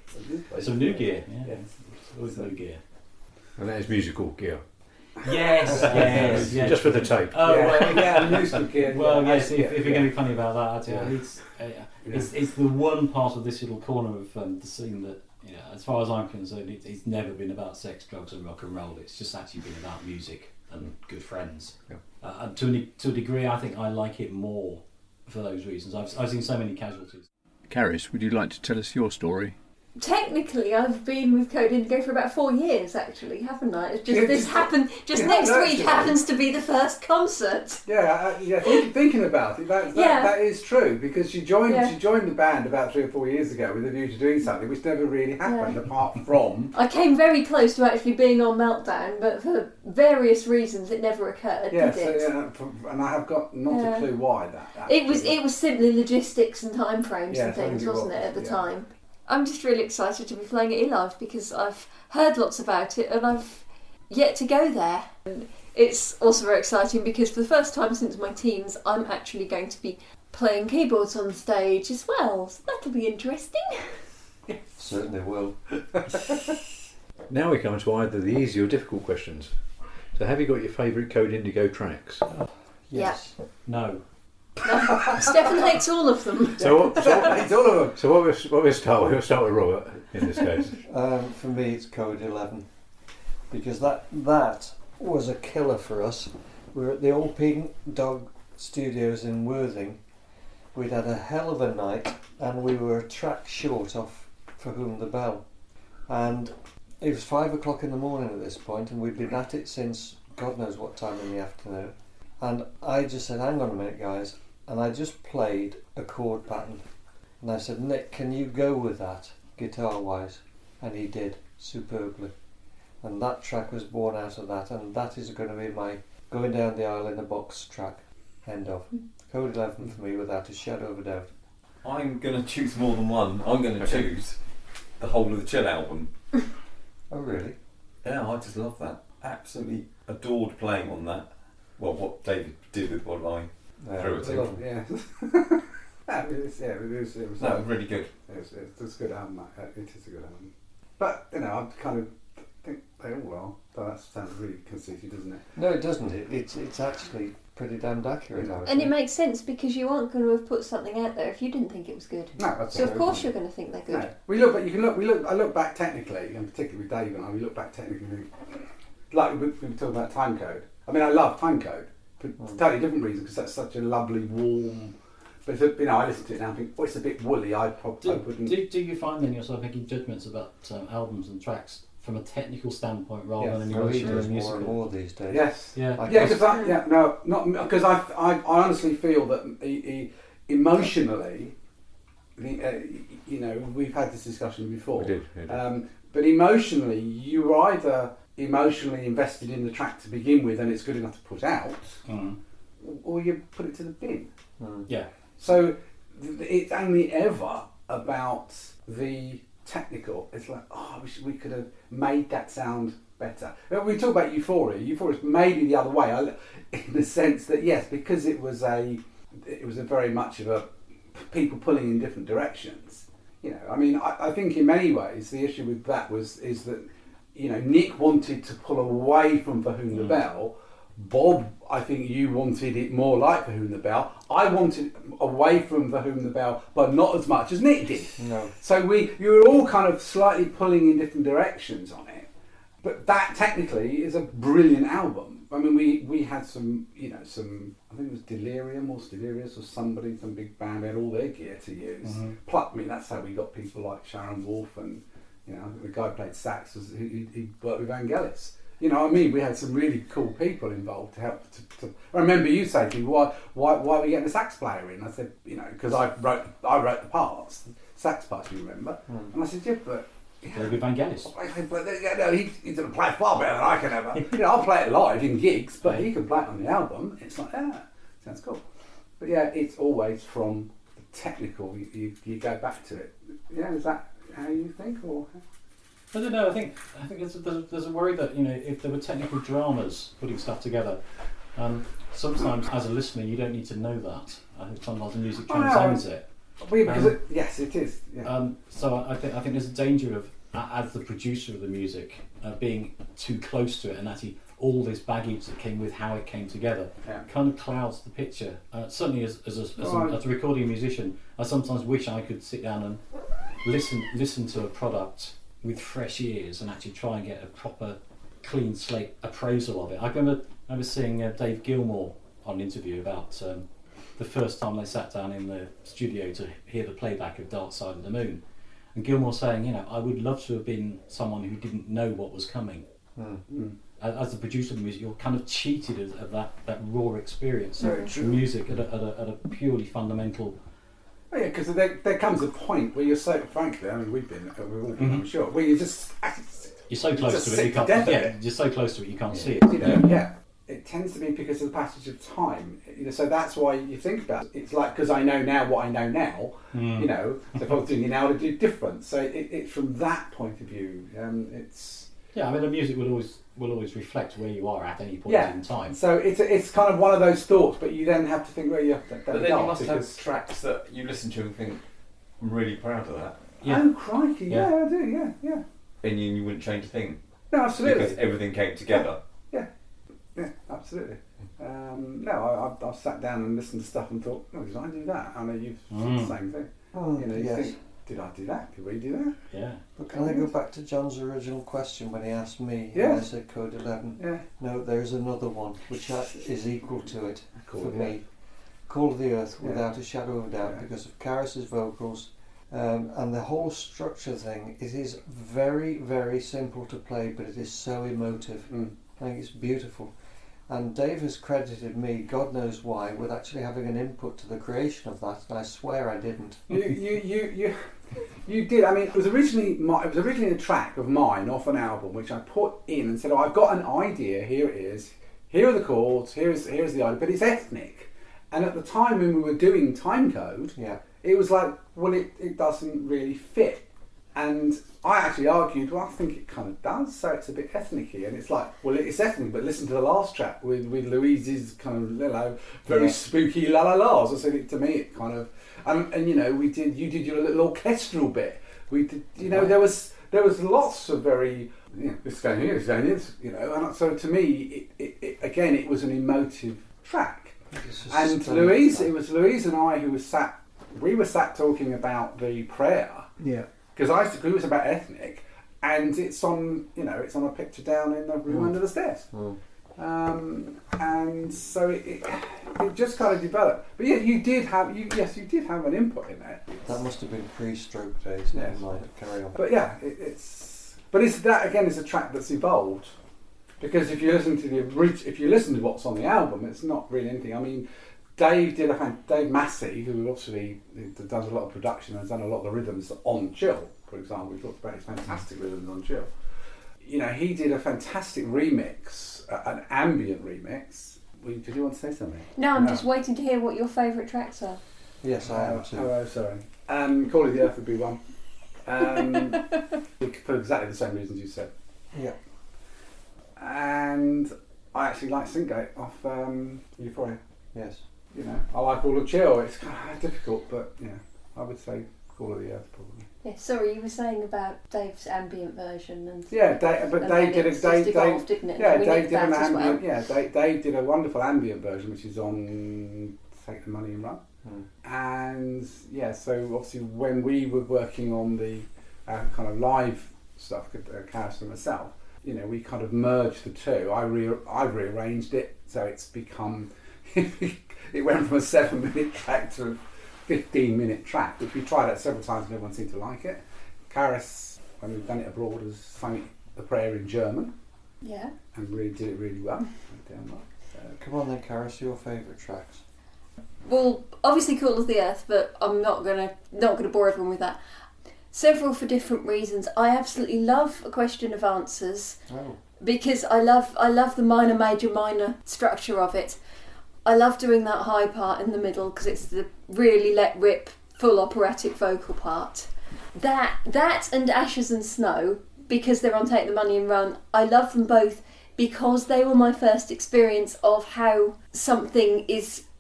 Speaker 2: Some new gear. Yeah.
Speaker 3: Yes.
Speaker 2: Always new gear.
Speaker 1: And that is musical gear.
Speaker 2: Yes, yes, yes.
Speaker 1: Just for the tape.
Speaker 2: Oh, well,
Speaker 3: yeah, musical gear.
Speaker 2: well,
Speaker 3: yeah,
Speaker 2: yes. If you're going to be funny about that,
Speaker 3: Yeah.
Speaker 2: it's the one part of this little corner of the scene that, as far as I'm concerned, it's never been about sex, drugs, and rock and roll. It's just actually been about music and good friends.
Speaker 1: Yeah.
Speaker 2: And to a degree, I think I like it more for those reasons. I've seen so many casualties.
Speaker 1: Caris, would you like to tell us your story?
Speaker 5: Technically, I've been with Code Indigo for about 4 years, actually, haven't I? It's just this happened. Just next week happens to be the first concert.
Speaker 3: Thinking about it, that is true, because she joined the band about 3 or 4 years ago with a view to doing something which never really happened, apart from.
Speaker 5: I came very close to actually being on Meltdown, but for various reasons, it never occurred. Did it?
Speaker 3: And I have got not a clue why that.
Speaker 5: It was simply logistics and timeframes and
Speaker 3: Yes, I think
Speaker 5: things,
Speaker 3: it
Speaker 5: wasn't
Speaker 3: was,
Speaker 5: it, at the
Speaker 3: yeah.
Speaker 5: time? I'm just really excited to be playing at E-Live because I've heard lots about it and I've yet to go there. And it's also very exciting because for the first time since my teens, I'm actually going to be playing keyboards on stage as well. So that'll be interesting.
Speaker 4: Certainly will.
Speaker 1: Now we come to either the easy or difficult questions. So have you got your favourite Code Indigo tracks?
Speaker 4: Yes.
Speaker 2: No.
Speaker 5: Stefan hates all of them.
Speaker 3: It's all of them.
Speaker 1: So what we'll start with Robert in this case.
Speaker 4: For me, it's Code 11 because that was a killer for us. We were at the old Pink Dog Studios in Worthing. We'd had a hell of a night, and we were a track short off For Whom the Bell. And it was 5 o'clock in the morning at this point, and we'd been at it since God knows what time in the afternoon. And I just said, "Hang on a minute, guys." And I just played a chord pattern. And I said, "Nick, can you go with that, guitar-wise?" And he did, superbly. And that track was born out of that, and that is going to be my Going Down the Aisle in a Box track. End of. Code 11 for me, without a shadow of a doubt.
Speaker 6: I'm going to choose more than one. I'm going to choose the whole of the Chill album.
Speaker 4: Oh, really?
Speaker 6: Yeah, I just love that. Absolutely adored playing on that. Well, what David did with what I threw at him.
Speaker 3: Yeah. It was
Speaker 6: No, really good.
Speaker 3: It's a good album. It is a good album. But I kind of think they all are. But that sounds really conceited, doesn't it?
Speaker 4: No, it doesn't. It's actually pretty damned accurate. I would
Speaker 5: And
Speaker 4: say.
Speaker 5: it makes sense because you aren't going to have put something out there if you didn't think it was good.
Speaker 3: No, that's
Speaker 5: So
Speaker 3: all
Speaker 5: of course you're going to think they're good.
Speaker 3: No. We look, but you can look. I look back technically, and particularly with Dave and I, we look back technically. And think, like we were talking about time code. I mean, I love time code for totally different reasons because that's such a lovely, warm. But I listen to it now and think, oh, it's a bit woolly. I probably wouldn't.
Speaker 2: Do you find then yourself making judgments about albums and tracks from a technical standpoint rather than an
Speaker 4: Well, he
Speaker 2: emotional
Speaker 4: does
Speaker 2: and
Speaker 4: more
Speaker 2: musical?
Speaker 4: and more these days.
Speaker 3: Yes.
Speaker 2: Yeah.
Speaker 3: Because I honestly feel that emotionally, we've had this discussion before.
Speaker 1: We did.
Speaker 3: But emotionally, you're either emotionally invested in the track to begin with, and it's good enough to put out, or you put it to the bin.
Speaker 2: Yeah.
Speaker 3: So it's only ever about the technical. It's like, I wish we could have made that sound better. We talk about Euphoria. Euphoria is maybe the other way, in the sense that yes, because it was a very much of a people pulling in different directions. I mean, I think in many ways the issue with that is that Nick wanted to pull away from For Whom the Bell. Bob, I think you wanted it more like For Whom the Bell. I wanted away from For Whom the Bell, but not as much as Nick did.
Speaker 4: No.
Speaker 3: So you were all kind of slightly pulling in different directions on it. But that technically is a brilliant album. I mean, we had some, I think it was Delirium or Delirious or somebody, some big band, had all their gear to use. Plus, I mean, that's how we got people like Sharon Wolf and, the guy who played sax, he worked with Vangelis. You know what I mean? We had some really cool people involved to help. I remember you saying to me, "Why are we getting a sax player in?" I said, because I wrote the parts, the sax parts. You remember? And I said, "Yeah, but
Speaker 2: David Vangelis.
Speaker 3: But he's going to play far better than I can ever. I'll play it live in gigs, but he can play it on the album." It's like, sounds cool. But yeah, it's always from the technical. You go back to it. Yeah, is that how you think, or?
Speaker 2: I don't know. I think there's a worry that if there were technical dramas putting stuff together, sometimes as a listener you don't need to know that. I think sometimes the music transcends it.
Speaker 3: Because yes, it is. Yeah.
Speaker 2: So I think there's a danger of as the producer of the music being too close to it, and actually all this baggage that came with how it came together kind of clouds the picture. Certainly as a recording musician, I sometimes wish I could sit down and listen to a product with fresh ears and actually try and get a proper clean slate appraisal of it. I remember seeing Dave Gilmour on an interview about the first time they sat down in the studio to hear the playback of Dark Side of the Moon, and Gilmour saying, I would love to have been someone who didn't know what was coming. As the producer of the music, you're kind of cheated of that raw experience of music at a purely fundamental.
Speaker 3: Oh yeah, because there comes a point where you're so, frankly, I mean, we've all been, I'm sure, where you're just...
Speaker 2: You're so close to it, you can't. Yeah, you're so close to it, you can't see
Speaker 3: it. It tends to be because of the passage of time. So that's why you think about it. It's like, because I know now what I know now. So if I was doing it now, I'd do different. So it's from that point of view. It's.
Speaker 2: Yeah, I mean, the music will always reflect where you are at any point in time.
Speaker 3: So it's kind of one of those thoughts, but you then have to think where you have to.
Speaker 6: But then you must have tracks that you listen to and think, "I'm really proud of that."
Speaker 3: Yeah. Oh crikey! Yeah, I do. Yeah.
Speaker 6: And you wouldn't change a thing.
Speaker 3: No, absolutely.
Speaker 6: Because everything came together.
Speaker 3: Yeah, absolutely. I've sat down and listened to stuff and thought, "Oh, did I do that?" I know you've said the same thing. You think, "Did I do that? Did we do that?"
Speaker 2: Yeah.
Speaker 4: But can I go back to John's original question when he asked me? And I said Code 11.
Speaker 3: Yeah.
Speaker 4: No, there's another one which is equal to it for me. Call of the Earth, without a shadow of a doubt, because of Karis's vocals. And the whole structure thing, it is very, very simple to play, but it is so emotive. I think it's beautiful. And Dave has credited me, God knows why, with actually having an input to the creation of that, and I swear I didn't. You did. I mean, it was originally a track of mine off an album, which I put in and said, "Oh, I've got an idea. Here it is. Here are the chords. Here's the idea, but it's ethnic."
Speaker 3: And at the time when we were doing timecode, it was like, well, it doesn't really fit. And I actually argued, well, I think it kind of does, so it's a bit ethnic-y. And it's like, well, it's ethnic, but listen to the last track with Louise's kind of, very spooky la-la-las. I said, to me, it kind of... And you know, you did your little orchestral bit. We did, you know, there was lots of very, you know, this is going here, this is going this, you know. And so to me, it was an emotive track. And Louise, it was Louise and I who we were sat talking about the prayer.
Speaker 4: Yeah.
Speaker 3: Because it was about ethnic, and it's on a picture down in the room under the stairs. And so it just kind of developed. But yeah, you did have an input in there.
Speaker 4: That must have been pre-stroke days. Never mind. Carry on.
Speaker 3: But yeah, it's that again is a track that's evolved, because if you listen to what's on the album, it's not really anything. I mean, Dave Massey, who obviously does a lot of production and has done a lot of the rhythms on Chill, for example. We talked about his fantastic rhythms on Chill. You know, he did a fantastic remix, an ambient remix. Did you want to say something?
Speaker 5: No, I'm just waiting to hear what your favourite tracks are.
Speaker 4: Yes, I am too.
Speaker 3: Oh, sorry. Call of the Earth would be one. For exactly the same reasons you said.
Speaker 4: Yeah.
Speaker 3: And I actually like Syncgate off Euphoria.
Speaker 4: Yes.
Speaker 3: You know, I like all of Chill. It's kind of difficult, but yeah, I would say Call of the Earth probably.
Speaker 5: Yeah, sorry, you were saying about Dave's ambient version and
Speaker 3: Dave did an ambient.
Speaker 5: Well.
Speaker 3: Dave did a wonderful ambient version, which is on Take the Money and Run. And yeah, so obviously when we were working on the kind of live stuff, Karis and myself, you know, we kind of merged the two. I rearranged it, so it's become. It went from a 7-minute track to a 15-minute track, which we tried out several times and everyone seemed to like it. Karis, when we've done it abroad, has sung the prayer in German.
Speaker 5: Yeah. And
Speaker 3: really did it really well.
Speaker 4: Come on then, Karis, your favourite tracks?
Speaker 5: Well, obviously Call of the Earth, but I'm not gonna bore everyone with that. Several for different reasons. I absolutely love A Question of Answers because I love the minor, major, minor structure of it. I love doing that high part in the middle because it's the really let rip, full operatic vocal part. That and Ashes and Snow, because they're on Take the Money and Run, I love them both because they were my first experience of how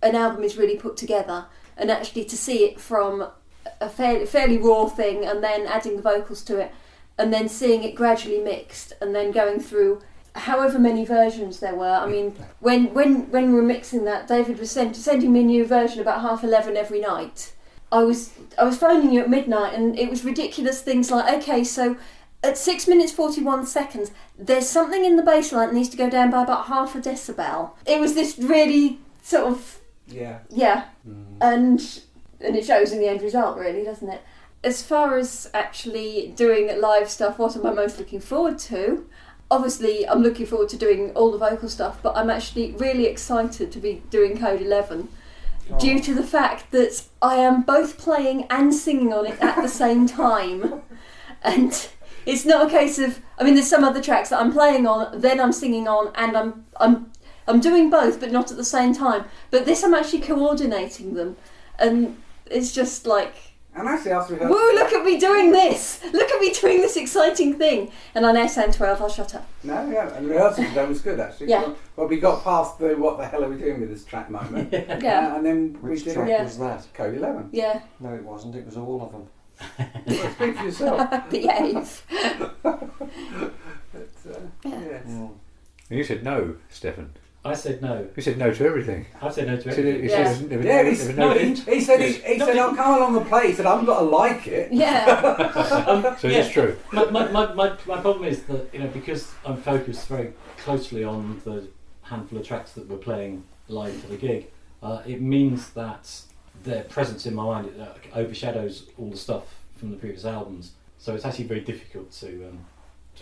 Speaker 5: an album is really put together, and actually to see it from a fairly raw thing and then adding the vocals to it and then seeing it gradually mixed and then going through however many versions there were. I mean, when we were mixing that, David was sending me a new version about 11:30 every night. I was phoning you at midnight, and it was ridiculous things like, okay, so at 6 minutes 41 seconds, there's something in the bass line that needs to go down by about half a decibel. It was this really sort of and it shows in the end result, really, doesn't it? As far as actually doing live stuff, what am I most looking forward to? Obviously, I'm looking forward to doing all the vocal stuff, but I'm actually really excited to be doing Code 11 due to the fact that I am both playing and singing on it at the same time. And it's not a case of, I mean, there's some other tracks that I'm playing on, then I'm singing on, and I'm doing both, but not at the same time. But this, I'm actually coordinating them, and it's just like,
Speaker 3: and actually, after we heard,
Speaker 5: woo! Look at me doing this! Look at me doing this exciting thing! And I now sound 12. I'll shut up.
Speaker 3: No, yeah, and the rehearsal today was good actually.
Speaker 5: Yeah.
Speaker 3: Well, we got past the what the hell are we doing with this track moment.
Speaker 5: Yeah.
Speaker 3: And then
Speaker 4: Which
Speaker 3: we did
Speaker 4: track was that?
Speaker 3: Code 11.
Speaker 5: Yeah.
Speaker 4: No, it wasn't. It was all of them.
Speaker 3: Well, speak for yourself.
Speaker 5: Behave.
Speaker 3: Yes.
Speaker 1: You said no, Stefan.
Speaker 2: I said no.
Speaker 1: You said no to everything.
Speaker 2: I've said no to
Speaker 1: He said
Speaker 2: everything.
Speaker 3: He said I'll come along the play. He said I've got to like it.
Speaker 5: Yeah.
Speaker 1: So it's true.
Speaker 2: My problem is that, you know, because I'm focused very closely on the handful of tracks that we're playing live for the gig, it means that their presence in my mind overshadows all the stuff from the previous albums. So it's actually very difficult to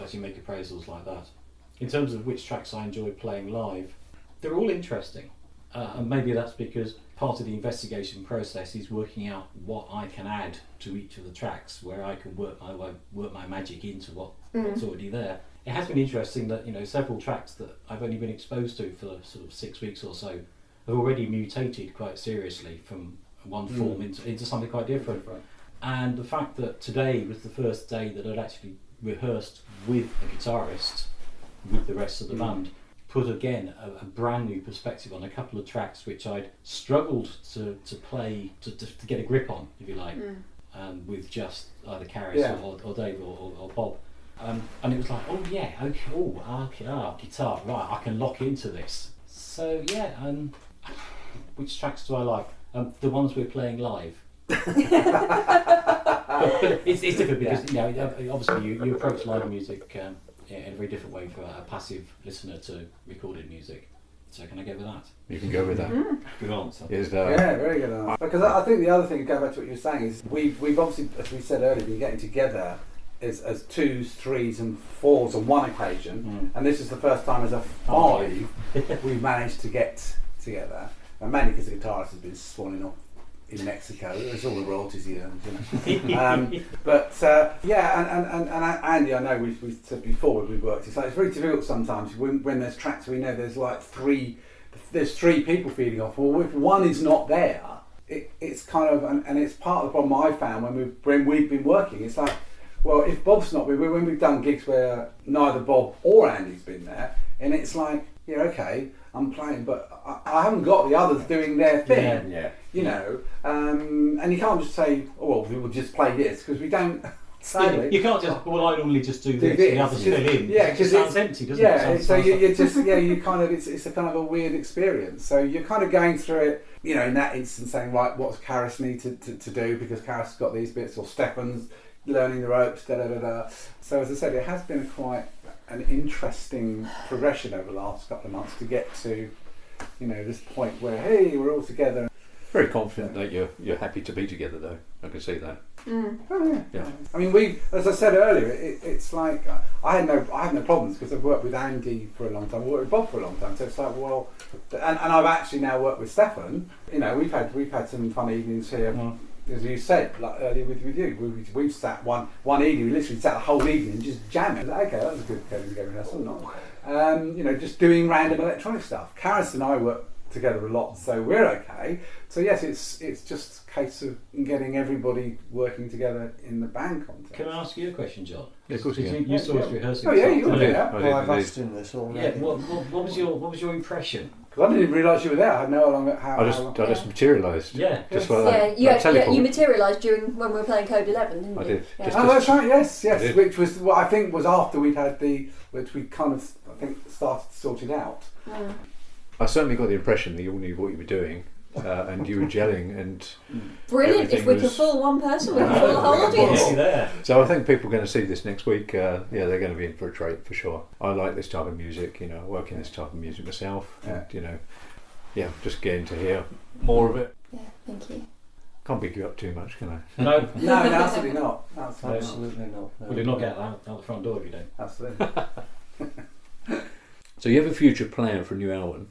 Speaker 2: actually make appraisals like that. In terms of which tracks I enjoy playing live, they're all interesting. And maybe that's because part of the investigation process is working out what I can add to each of the tracks, where I can work my magic into what's already there. It has been interesting that, you know, several tracks that I've only been exposed to for sort of 6 weeks or so have already mutated quite seriously from one form into something quite different.
Speaker 3: Right.
Speaker 2: And the fact that today was the first day that I'd actually rehearsed with a guitarist, with the rest of the band, put again a brand new perspective on a couple of tracks which I'd struggled to play, to get a grip on, if you like, with just either Karis or Dave or Bob. And it was like, oh yeah, okay, guitar, right, I can lock into this. So yeah, which tracks do I like? The ones we're playing live. but it's different because you know, obviously you approach live music in a very different way for a passive listener to recorded music. So can I go with that?
Speaker 1: You can go with that.
Speaker 2: Good answer.
Speaker 1: Is
Speaker 3: Yeah, very good answer. Because I think the other thing, going back to what you were saying, is we've obviously, as we said earlier, been getting together as 2s, 3s and 4s on one occasion, and this is the first time as a 5 we've managed to get together, and mainly because the guitarist has been spawning off in Mexico. There's all the royalties he earns, you know. But and Andy, I know we've said before when we've worked, it's very difficult sometimes when there's tracks we know there's like there's 3 people feeding off. Well, if one is not there, it's kind of, and it's part of the problem I found when we've been working. It's like, well, if Bob's not, when we've done gigs where neither Bob or Andy's been there, and it's like, yeah, okay, I'm playing, but I haven't got the others doing their thing.
Speaker 6: Yeah.
Speaker 3: You know, and you can't just say, oh, well, we will just play this, because we don't. Sadly,
Speaker 2: You can't just. Well, I normally just do this.
Speaker 3: this.
Speaker 2: The others fill in.
Speaker 3: Yeah,
Speaker 2: it
Speaker 3: because
Speaker 2: sounds empty, doesn't it?
Speaker 3: Yeah, so
Speaker 2: Sounds
Speaker 3: you just you kind of it's a kind of a weird experience. So you're kind of going through it. You know, in that instance, saying, right, what's Karis need to do, because Karis has got these bits, or Stefan's learning the ropes. Da da da da. So as I said, it has been quite an interesting progression over the last couple of months to get to, you know, this point where, hey, we're all together.
Speaker 1: very confident that you're happy to be together, though. I can see that.
Speaker 3: Oh,
Speaker 1: Yeah.
Speaker 3: I mean, as I said earlier, it's like I had no problems because I've worked with Andy for a long time. I've worked with Bob for a long time. So it's like, well, and I've actually now worked with Stefan. You know, we've had some fun evenings here. As you said, like earlier with you, we've sat one evening. We literally sat the whole evening just jamming. Okay, that was a good Code Indigo rehearsal, not? You know, just doing random electronic stuff. Karis and I work together a lot, so we're okay. So yes, it's just a case of getting everybody working together in the band context.
Speaker 2: Can I ask you a question, John?
Speaker 1: Yeah, of course you can.
Speaker 2: You saw us rehearsing.
Speaker 3: Oh yeah, you
Speaker 2: stuff.
Speaker 3: can do that.
Speaker 4: Well, I've asked him this already.
Speaker 2: Yeah. What was your impression?
Speaker 3: Because I didn't even realise you were there. I had no idea how.
Speaker 1: I just materialised.
Speaker 2: Yeah.
Speaker 1: Just like that.
Speaker 5: You materialised during when we were playing Code 11, didn't you?
Speaker 1: I did.
Speaker 5: Yeah.
Speaker 1: Just-
Speaker 3: Oh, that's right. Yes.
Speaker 1: I did.
Speaker 3: Which was what I think was after we'd had which we kind of I think started to sort it out.
Speaker 1: I certainly got the impression that you all knew what you were doing, and you were gelling, and
Speaker 5: Brilliant! If
Speaker 1: everything
Speaker 5: we could
Speaker 1: was-
Speaker 5: fool one person, we could fool the whole audience.
Speaker 2: Yeah, there.
Speaker 1: so I think people are going to see this next week. Yeah, they're going to be in for a treat for sure. I like this type of music. You know, I work in this type of music myself, and you know, yeah, just getting to hear more of it.
Speaker 5: Yeah, thank you.
Speaker 1: Can't big you up too much, can I?
Speaker 2: No.
Speaker 3: No, absolutely not.
Speaker 4: Absolutely not. No.
Speaker 2: Will you not get out the front door if you don't?
Speaker 3: Absolutely.
Speaker 1: So you have a future plan for a new album.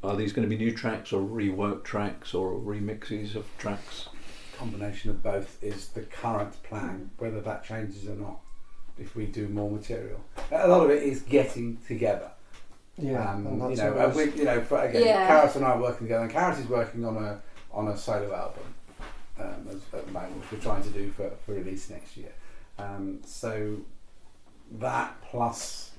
Speaker 1: Are these going to be new tracks or reworked tracks or remixes of tracks?
Speaker 3: Combination of both is the current plan. Whether that changes or not, if we do more material, a lot of it is getting together.
Speaker 4: Yeah, and
Speaker 3: You
Speaker 4: that's
Speaker 3: know,
Speaker 4: always-
Speaker 3: Karis and I are working together, and Karis is working on a solo album at the moment, which we're trying to do for release next year. So that plus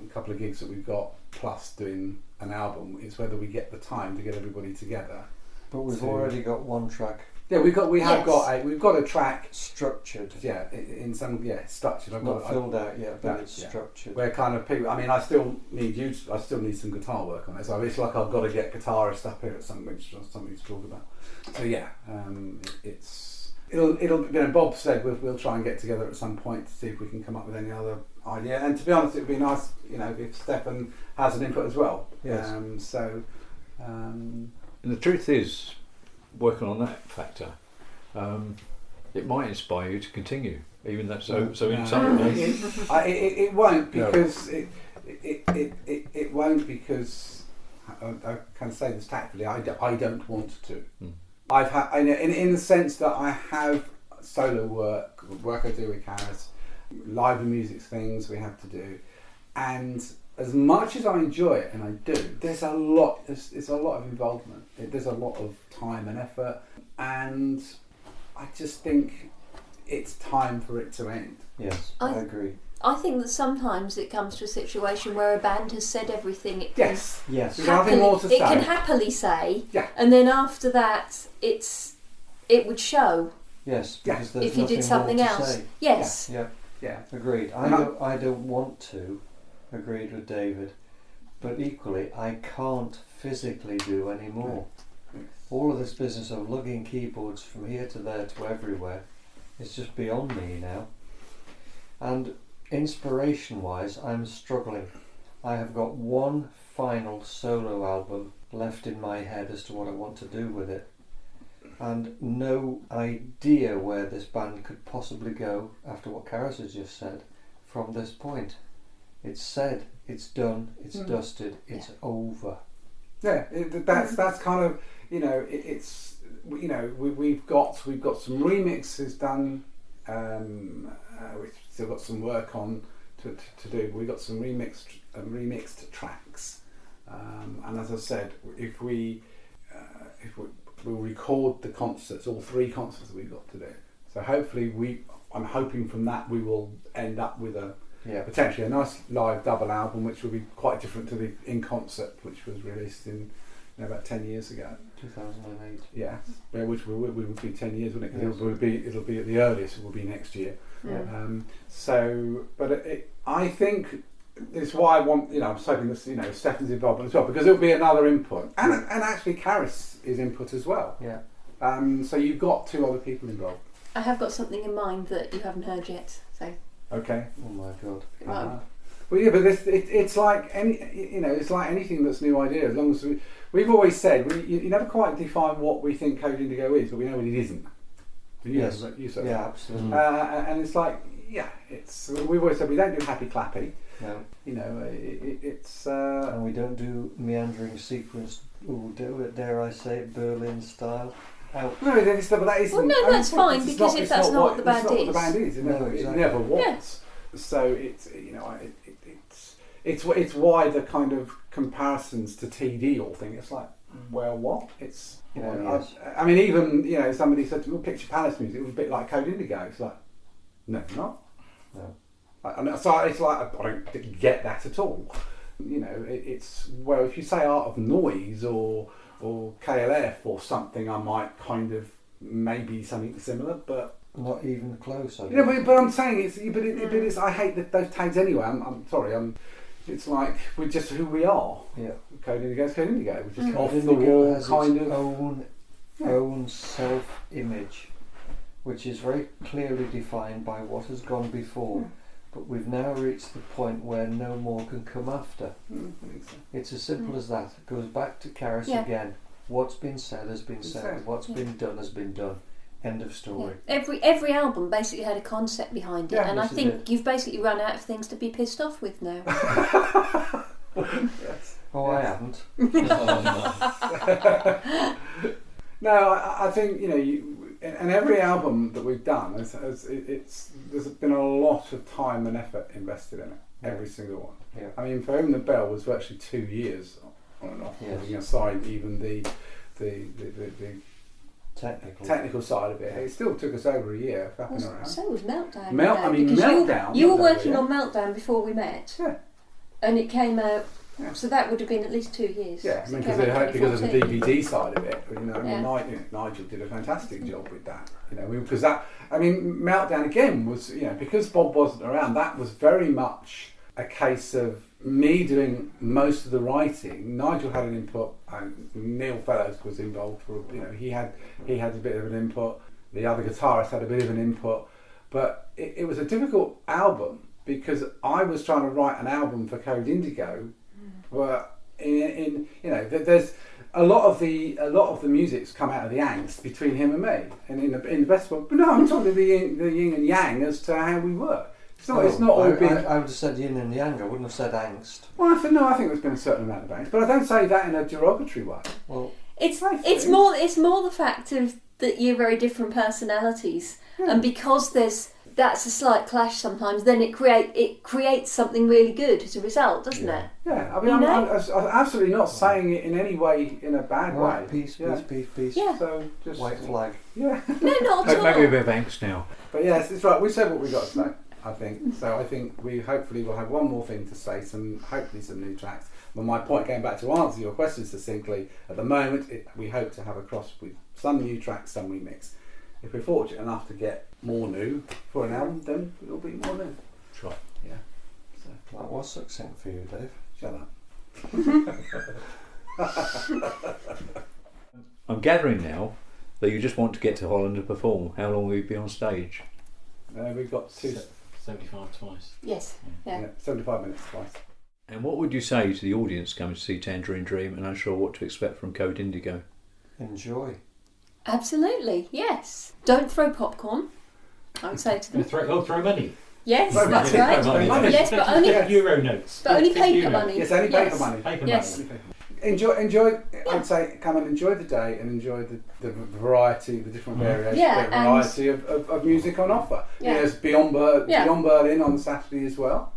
Speaker 3: a couple of gigs that we've got, plus doing an album, is whether we get the time to get everybody together.
Speaker 4: But we've
Speaker 3: So-
Speaker 4: already got one track
Speaker 3: Yeah, we've got
Speaker 5: Yes.
Speaker 3: we've got a track.
Speaker 4: structured.
Speaker 3: Yeah, in some structured. I've
Speaker 4: Not
Speaker 3: got
Speaker 4: filled out yet, but
Speaker 3: No,
Speaker 4: it's
Speaker 3: yeah.
Speaker 4: structured.
Speaker 3: where kind of people. I mean, I still need some guitar work on it. So it's like I've got to get guitarist up here at something to talk about. So yeah, it'll. You know, Bob said we'll try and get together at some point to see if we can come up with any other idea. And to be honest, it would be nice, you know, if Stefan has an input as well.
Speaker 4: Yes.
Speaker 1: And the truth is, working on that factor, it might inspire you to continue, even though so in some ways.
Speaker 3: It won't because it won't because I can say this tactfully. I don't want to. I've had in the sense that I have solo work I do with Karis, live and music things we have to do, and as much as I enjoy it, and I do, there's a lot of involvement. There's a lot of time and effort, and I just think it's time for it to end.
Speaker 4: Yes, I agree.
Speaker 5: I think that sometimes it comes to a situation where a band has said everything it can.
Speaker 3: Yes. There's nothing more to say.
Speaker 5: It can happily say.
Speaker 3: Yeah.
Speaker 5: And then after that, it would show.
Speaker 4: Yes, because there's
Speaker 5: if you did something
Speaker 4: more to
Speaker 5: else.
Speaker 4: say.
Speaker 5: Yes.
Speaker 4: Yeah. Agreed. I don't want to. Agreed with David. But equally, I can't physically do any more. All of this business of lugging keyboards from here to there to everywhere is just beyond me now. And inspiration-wise, I'm struggling. I have got one final solo album left in my head as to what I want to do with it, and no idea where this band could possibly go after what Karis has just said from this point. It's said, it's done, it's dusted, it's over.
Speaker 3: Yeah, that's kind of, it's, we've got some remixes done. We've still got some work on to do. We've got some remixed tracks, and as I said, if we'll record the concerts, all 3 concerts that we've got to do. So hopefully I'm hoping from that we will end up with potentially a nice live double album, which will be quite different to the In Concert, which was released in about 10 years ago.
Speaker 4: 2008.
Speaker 3: Yeah, which would be 10 years, wouldn't it? Because it'll be at the earliest. It will be next year.
Speaker 5: Yeah.
Speaker 3: I think it's why I want. I was hoping that Stefan's involvement as well, because it'll be another input, and actually Karis is input as well.
Speaker 4: Yeah.
Speaker 3: So you've got 2 other people involved.
Speaker 5: I have got something in mind that you haven't heard yet. So.
Speaker 3: Okay.
Speaker 4: Oh my God.
Speaker 3: Well, yeah, but it's like it's like anything that's new idea. As long as we've always said, you never quite define what we think Code Indigo is, but we know what it isn't.
Speaker 4: Yes.
Speaker 3: You said.
Speaker 4: Yeah, absolutely.
Speaker 3: And it's like, we've always said we don't do happy clappy.
Speaker 4: No.
Speaker 3: It's.
Speaker 4: And we don't do meandering sequence. Dare I say it, Berlin style. Ouch.
Speaker 3: No, but that isn't.
Speaker 5: Well, no, that's fine, because if that's not what the band is.
Speaker 3: What the band is. It never was.
Speaker 5: Yeah.
Speaker 3: So it's why the kind of comparisons to TD all thing. It's like, well, what? It's
Speaker 4: yes.
Speaker 3: I mean, even somebody said to me, Picture Palace music. It was a bit like Code Indigo. It's like, no, not.
Speaker 4: No.
Speaker 3: So it's like I don't get that at all. It's if you say Art of Noise or KLF or something, I might kind of maybe something similar, but.
Speaker 4: Not even close.
Speaker 3: But I'm saying it's. I hate those tags anyway. I'm sorry. It's like we're just who we are.
Speaker 4: Yeah.
Speaker 3: Code Indigo's Code Indigo. We're just
Speaker 4: Code
Speaker 3: off the
Speaker 4: Indigo
Speaker 3: wall
Speaker 4: has
Speaker 3: kind
Speaker 4: its
Speaker 3: of
Speaker 4: own self-image, which is very clearly defined by what has gone before. But we've now reached the point where no more can come after.
Speaker 3: I think so.
Speaker 4: It's as simple as that. It goes back to Karis again. What's been said has been said. What's been done has been done. End of story.
Speaker 5: Yeah. Every album basically had a concept behind it, and I think you've basically run out of things to be pissed off with now.
Speaker 3: Yes.
Speaker 4: Oh, I haven't.
Speaker 3: No, I think and every album that we've done, there's been a lot of time and effort invested in it. Every single one.
Speaker 4: Yeah.
Speaker 3: I mean, for Home the Bell was virtually 2 years on and off, putting aside even the technical side of it. It still took us over a year faffing around.
Speaker 5: So was Meltdown.
Speaker 3: Meltdown.
Speaker 5: You were working on Meltdown before we met.
Speaker 3: Yeah.
Speaker 5: And it came out.
Speaker 3: Yeah.
Speaker 5: So that would have been at least 2 years.
Speaker 3: Yeah, because of the DVD side of it. Nigel did a fantastic job with that. Because Meltdown again was because Bob wasn't around. That was very much a case of me doing most of the writing. Nigel had an input, and Neil Fellows was involved for. He had a bit of an input. The other guitarist had a bit of an input, but it was a difficult album because I was trying to write an album for Code Indigo. Where there's a lot of the music's come out of the angst between him and me, and in the best one. But no, I'm talking the yin and yang as to how we work. It's not all been.
Speaker 4: I would have said yin and yang. I wouldn't have said angst.
Speaker 3: Well, I think there's been a certain amount of angst, but I don't say that in a derogatory way.
Speaker 4: Well,
Speaker 5: it's more the fact of that you're very different personalities, and because there's that's a slight clash sometimes, then it creates something really good as a result, doesn't it?
Speaker 3: Yeah, I mean, I'm absolutely not saying it in any way in a bad way.
Speaker 4: Peace.
Speaker 5: Yeah.
Speaker 3: So just
Speaker 4: White flag.
Speaker 3: Yeah.
Speaker 5: No, not at all.
Speaker 1: Maybe a bit of angst now.
Speaker 3: But yes, it's right. We said what we got to say. I think so. I think we hopefully will have one more thing to say. Hopefully some new tracks. But my point, going back to answer your question succinctly, at the moment we hope to have a cross with some new tracks, some remix. If we're fortunate enough to get more new for an album, then it'll be more new.
Speaker 1: Sure.
Speaker 3: Yeah. So
Speaker 4: That was succinct for you, Dave.
Speaker 3: shut up.
Speaker 1: I'm gathering now that you just want to get to Holland to perform. How long will you be on stage?
Speaker 3: We've got
Speaker 2: 75 twice.
Speaker 5: Yes. Yeah.
Speaker 3: 75 minutes twice.
Speaker 1: And what would you say to the audience coming to see Tangerine Dream and unsure what to expect from Code Indigo?
Speaker 4: Enjoy.
Speaker 5: Absolutely. Yes. Don't throw popcorn. I would say to them.
Speaker 2: Throw money.
Speaker 5: Yes,
Speaker 3: Throw
Speaker 5: that's
Speaker 3: money.
Speaker 5: right.
Speaker 3: Throw money.
Speaker 5: Yes, but only
Speaker 2: Euro notes.
Speaker 5: but only
Speaker 2: Big
Speaker 5: paper
Speaker 2: euro.
Speaker 5: money.
Speaker 3: Yes, only paper
Speaker 5: Yes.
Speaker 3: money.
Speaker 2: Paper
Speaker 5: Yes.
Speaker 2: money.
Speaker 3: Enjoy. I'd say come and enjoy the day and enjoy the variety, the different variations,
Speaker 5: Yeah,
Speaker 3: the variety of music on offer.
Speaker 5: Yeah.
Speaker 3: There's Beyond Berlin on Saturday as well.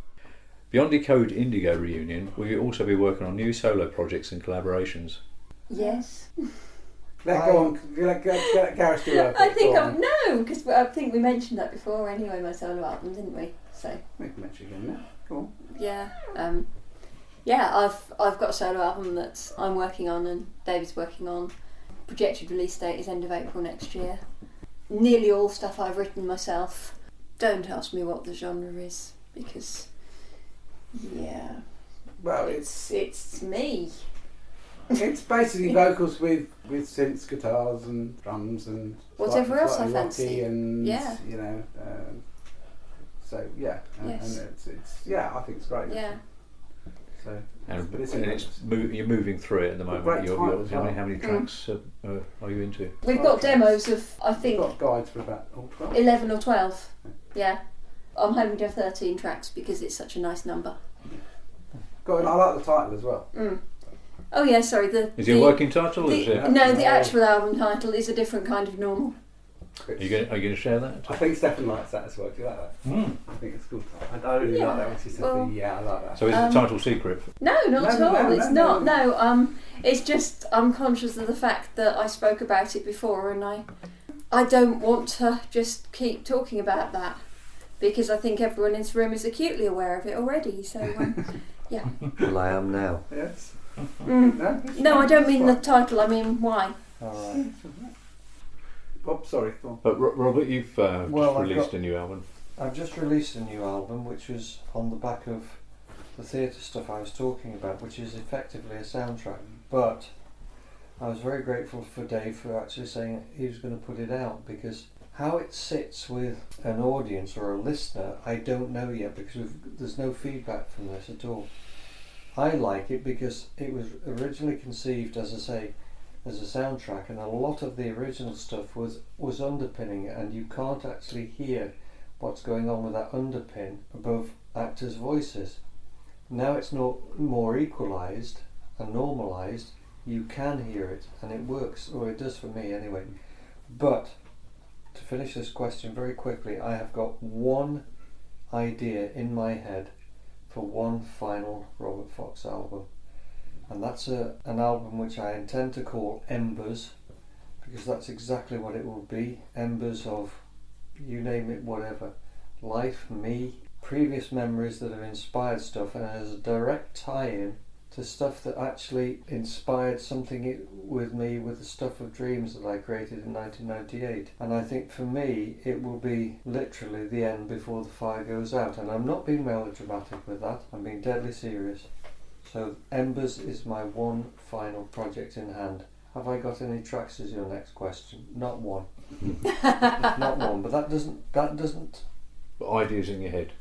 Speaker 1: Beyond the Code Indigo reunion, will you also be working on new solo projects and collaborations?
Speaker 5: Yes.
Speaker 3: Go on. Let Gareth do her bit.
Speaker 5: I think
Speaker 3: Go on.
Speaker 5: because I think we mentioned that before anyway. My solo album, didn't we? So
Speaker 3: We can mention again now. Go on.
Speaker 5: yeah. I've got a solo album that I'm working on and David's working on. Projected release date is end of April next year. Nearly all stuff I've written myself. Don't ask me what the genre is because
Speaker 3: Well, it's
Speaker 5: me.
Speaker 3: it's basically vocals with synths, guitars, and drums, and
Speaker 5: Whatever else I
Speaker 3: slightly
Speaker 5: fancy.
Speaker 3: rocky and
Speaker 5: Yeah.
Speaker 3: you know. So yeah,
Speaker 5: Yes.
Speaker 3: and it's I think it's great.
Speaker 5: Yeah.
Speaker 3: So,
Speaker 1: And,
Speaker 3: but it's
Speaker 1: you're moving through it at the moment.
Speaker 3: Great
Speaker 1: You're,
Speaker 3: time
Speaker 1: you're,
Speaker 3: as
Speaker 1: how many,
Speaker 3: well.
Speaker 1: how many tracks are you into?
Speaker 5: We've got demos of I
Speaker 3: we've
Speaker 5: think
Speaker 3: got guides for about 12.
Speaker 5: 11 or 12. Yeah. I'm hoping to have 13 tracks because it's such a nice number.
Speaker 3: I like the title as well.
Speaker 5: Mm. Oh yeah, sorry.
Speaker 1: Is it a working title? Or is it?
Speaker 5: No, the actual album title is a different kind of normal.
Speaker 1: Are you going to share that?
Speaker 3: I think Stefan likes that as well. Do you like that? I think it's good. I really like that when she says I like that.
Speaker 1: So is the title secret?
Speaker 5: No, not at all.
Speaker 3: No,
Speaker 5: It's not. No, it's just I'm conscious of the fact that I spoke about it before, and I don't want to just keep talking about that because I think everyone in this room is acutely aware of it already. So yeah.
Speaker 4: Well, I am now.
Speaker 3: Yes.
Speaker 5: Mm. No, I don't mean the title. I mean why.
Speaker 4: All right.
Speaker 3: Oh, sorry. Go on.
Speaker 1: But Robert, you've just
Speaker 4: I've
Speaker 1: released
Speaker 4: got-
Speaker 1: a new album.
Speaker 4: I've just released a new album, which was on the back of the theatre stuff I was talking about, which is effectively a soundtrack. But I was very grateful for Dave for actually saying he was going to put it out, because how it sits with an audience or a listener, I don't know yet, because there's no feedback from this at all. I like it because it was originally conceived, as I say, as a soundtrack, and a lot of the original stuff was underpinning it, and you can't actually hear what's going on with that underpin above actors' voices. Now it's not more equalised and normalised, you can hear it, and it works, or it does for me anyway. But to finish this question very quickly, I have got one idea in my head for one final Robert Fox album. And that's an album which I intend to call Embers, because that's exactly what it will be. Embers of, you name it, whatever. Life, me, previous memories that have inspired stuff, and as a direct tie-in to stuff that actually inspired something with me with the Stuff of Dreams that I created in 1998. And I think for me it will be literally the end before the fire goes out. And I'm not being melodramatic with that, I'm being deadly serious. So Embers is my one final project in hand. Have I got any tracks is your next question? Not one. Not one, but that doesn't
Speaker 1: But ideas in your head.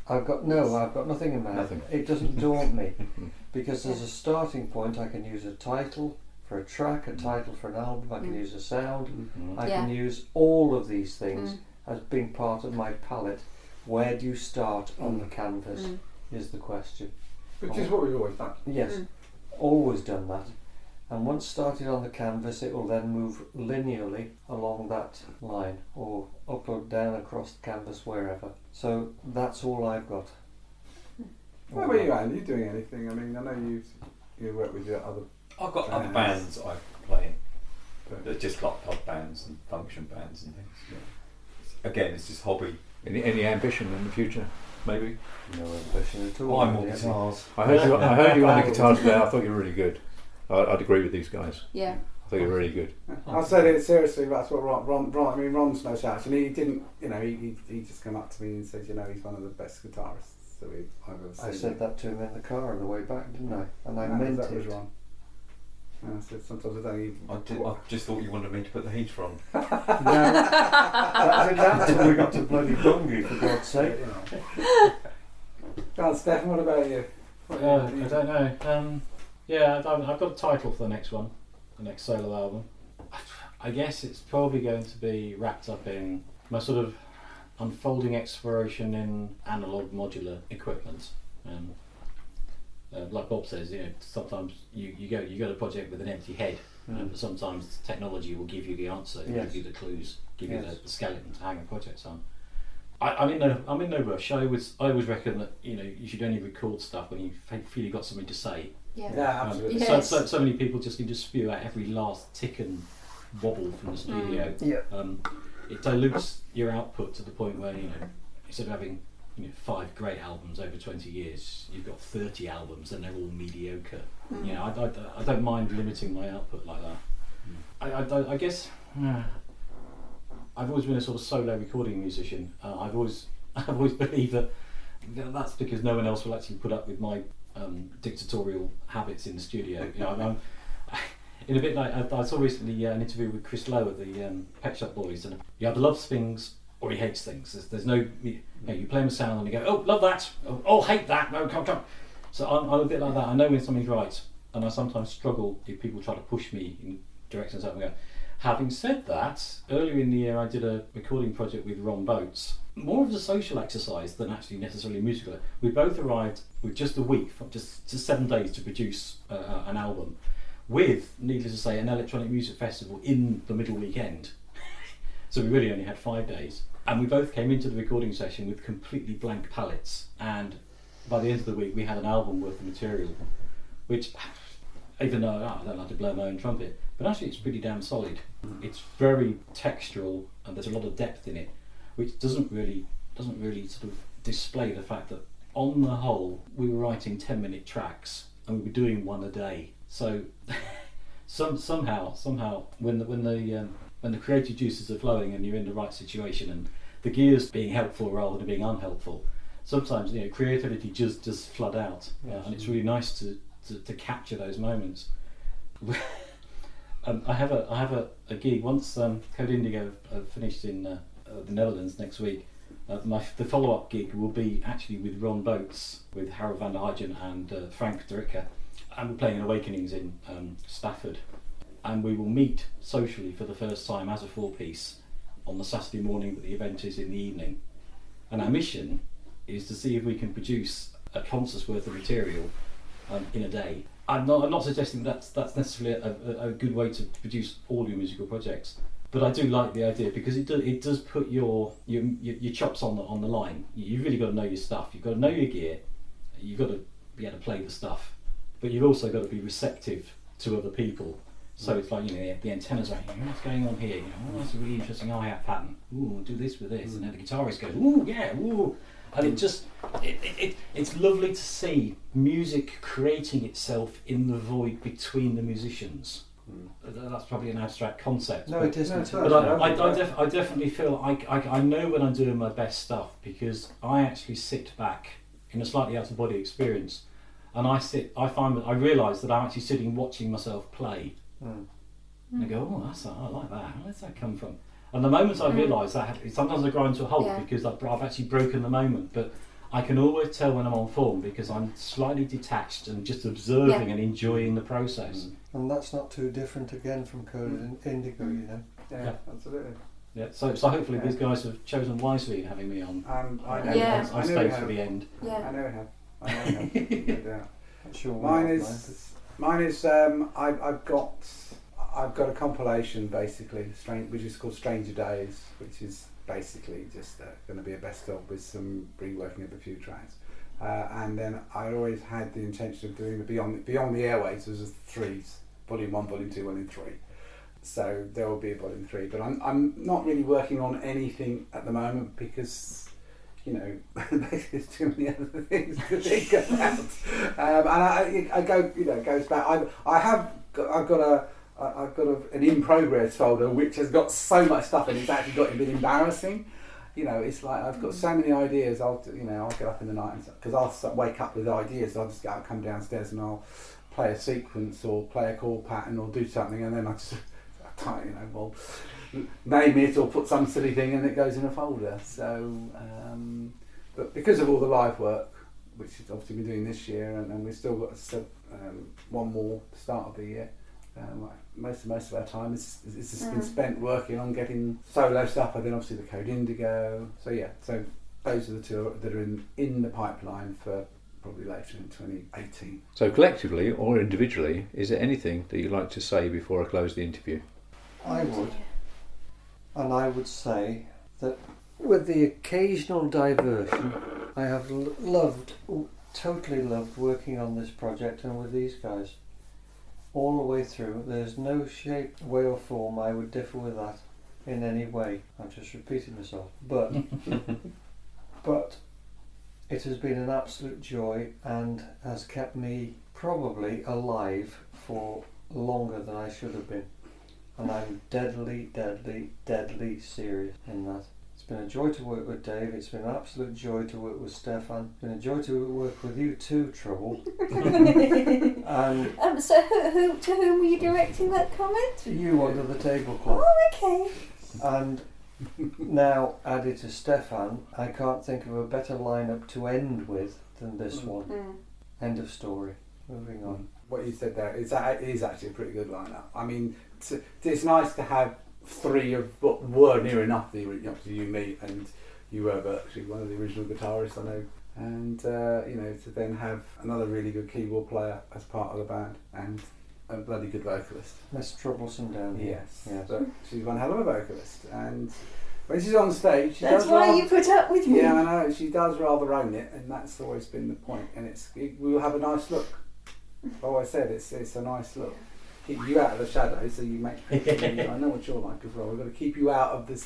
Speaker 4: I've got nothing in my head.
Speaker 1: Nothing.
Speaker 4: It doesn't daunt me, because as a starting point I can use a title for a track, a title for an album, I can use a sound, I can use all of these things as being part of my palette. Where do you start on the canvas is the question.
Speaker 3: Which is what we've always done.
Speaker 4: Yes, always done that. And once started on the canvas, it will then move linearly along that line, or up or down across the canvas, wherever. So that's all I've got.
Speaker 3: What about you, Anne? Are you doing anything? I mean, I know you work with your other.
Speaker 6: I've got other bands I play in. They're just like pub bands and function bands and things. Yeah. Again, it's just hobby.
Speaker 1: Any ambition in the future? Maybe.
Speaker 4: No ambition at all.
Speaker 6: Buy more guitars.
Speaker 1: I heard you on the guitar today. I thought you were really good. I'd agree with these guys.
Speaker 5: Yeah.
Speaker 1: I think you're really good.
Speaker 3: I said it seriously. That's what Ron. I mean, Ron's no slouch, and he didn't. You know, he just came up to me and said, you know, he's one of the best guitarists that I've ever seen.
Speaker 4: I said that to him in the car on the way back, didn't I? And I meant
Speaker 3: that
Speaker 4: it.
Speaker 3: was Ron. And I said sometimes I don't even.
Speaker 6: I just thought you wanted me to put the heater on.
Speaker 4: No, that didn't happen until we got to bloody Bungay, for God's sake.
Speaker 3: God, Stephen, what about you?
Speaker 2: I don't know. Yeah, I've got a title for the next one, the next solo album. I guess it's probably going to be wrapped up in my sort of unfolding exploration in analog modular equipment. Like Bob says, you know, sometimes you go a project with an empty head, but sometimes technology will give you the answer, give you the clues, give you the skeleton to hang a project on. I'm in no rush. I always reckon that, you know, you should only record stuff when you feel you've got something to say.
Speaker 3: Yeah, absolutely.
Speaker 5: Yes.
Speaker 2: So many people just need to spew out every last tick and wobble from the studio. It dilutes your output to the point where, you know, instead of having, you know, 5 great albums over 20 years, you've got 30 albums and they're all mediocre. You know, I don't mind limiting my output like that. I guess I've always been a sort of solo recording musician. I've always believed that that's because no one else will actually put up with my dictatorial habits in the studio. You know, I'm in a bit like I saw recently an interview with Chris Lowe at the Pet Shop Boys, and he either loves things or he hates things. There's no, you play him a sound and you go, oh, love that, oh, hate that, no, come. So I'm a bit like that. I know when something's right, and I sometimes struggle if people try to push me in directions that I go. Having said that, earlier in the year I did a recording project with Ron Boates, more of a social exercise than actually necessarily musical. We both arrived with just a week, just 7 days to produce an album, with, needless to say, an electronic music festival in the middle weekend. So we really only had 5 days. And we both came into the recording session with completely blank palettes, and by the end of the week we had an album worth of material, which, even though I don't like to blow my own trumpet, but actually it's pretty damn solid. It's very textural and there's a lot of depth in it, which doesn't really sort of display the fact that on the whole we were writing 10-minute tracks and we were doing one a day. So somehow when the creative juices are flowing and you're in the right situation and the gears being helpful rather than being unhelpful, sometimes, you know, creativity just flood out, and it's really nice to capture those moments. I have a gig once Code Indigo finished in the Netherlands next week. The follow-up gig will be actually with Ron Boates, with Harold van der Heijden and Frank de Ricker, and we're playing in Awakenings in Stafford, and we will meet socially for the first time as a 4-piece on the Saturday morning, but the event is in the evening, and our mission is to see if we can produce a concert's worth of material in a day. I'm not suggesting that's necessarily a good way to produce all your musical projects, but I do like the idea because it does put your chops on the line. You've really got to know your stuff. You've got to know your gear. You've got to be able to play the stuff, but you've also got to be receptive to other people. So it's like, you know, the antennas are, what's going on here? You know, oh, that's a really interesting hi-hat pattern. Ooh, do this with this, and then the guitarist goes, ooh, yeah, ooh. And it's lovely to see music creating itself in the void between the musicians. That's probably an abstract concept.
Speaker 4: No, it isn't.
Speaker 2: But I definitely feel I know when I'm doing my best stuff because I actually sit back in a slightly out of body experience, and I realise that I'm actually sitting watching myself play, and I go, oh, I like that. Where's that come from? And the moment I realise that, sometimes I grind to a halt because I've actually broken the moment, but I can always tell when I'm on form because I'm slightly detached and just observing and enjoying the process.
Speaker 4: And that's not too different again from Code Indigo, you know.
Speaker 3: Yeah, absolutely.
Speaker 2: Yeah, so hopefully these guys have chosen wisely in having me on.
Speaker 3: I know.
Speaker 2: I stayed for the end.
Speaker 5: Yeah.
Speaker 3: I know we have. No doubt.
Speaker 4: Sure.
Speaker 3: Mine is Mine is I've got a compilation basically, which is called Stranger Days, which is basically just going to be a best of with some reworking of a few tracks. And then I always had the intention of doing the Beyond the Airways. There's threes, volume 1, volume 2, volume 3. So there will be a volume 3, but I'm not really working on anything at the moment because, you know, there's too many other things to think about. And I go, you know, it goes back. I've got an in progress folder which has got so much stuff and it's actually got a bit embarrassing. You know, it's like I've got so many ideas. I'll get up in the night because I'll wake up with ideas. I'll just come downstairs and I'll play a sequence or play a chord pattern or do something, and then I just, name it or put some silly thing and it goes in a folder. So, but because of all the live work, which is obviously been doing this year, and we've still got one more start of the year. Most of our time it's been spent working on getting solo stuff, and then obviously the Code Indigo. So yeah, so those are the two that are in the pipeline for probably later in 2018.
Speaker 1: So collectively or individually, is there anything that you'd like to say before I close the interview?
Speaker 4: I would. And I would say that with the occasional diversion, I have totally loved working on this project and with these guys. All the way through, there's no shape, way or form I would differ with that in any way. I'm just repeating myself. But it has been an absolute joy and has kept me probably alive for longer than I should have been. And I'm deadly, deadly, deadly serious in that. It's been a joy to work with Dave. It's been an absolute joy to work with Stefan. It's been a joy to work with you too, Trouble.
Speaker 5: So to whom were you directing that comment?
Speaker 4: You under the tablecloth.
Speaker 5: Oh, okay.
Speaker 4: And now added to Stefan, I can't think of a better lineup to end with than this one. End of story. Moving on.
Speaker 3: What you said there is actually a pretty good lineup. I mean, it's nice to have three of what were near enough the original. Obviously you, me, and you were actually one of the original guitarists, I know. And to then have another really good keyboard player as part of the band and a bloody good vocalist.
Speaker 4: Less troublesome down here.
Speaker 3: Yes. But she's one hell of a vocalist, and when she's on stage,
Speaker 5: that's why you put up with me.
Speaker 3: Yeah, I know. She does rather own it, and that's always been the point. And we will have a nice look. Oh, I said it's a nice look. Keep you out of the shadows, so you make. I know what you're like as well. We've got to keep you out of the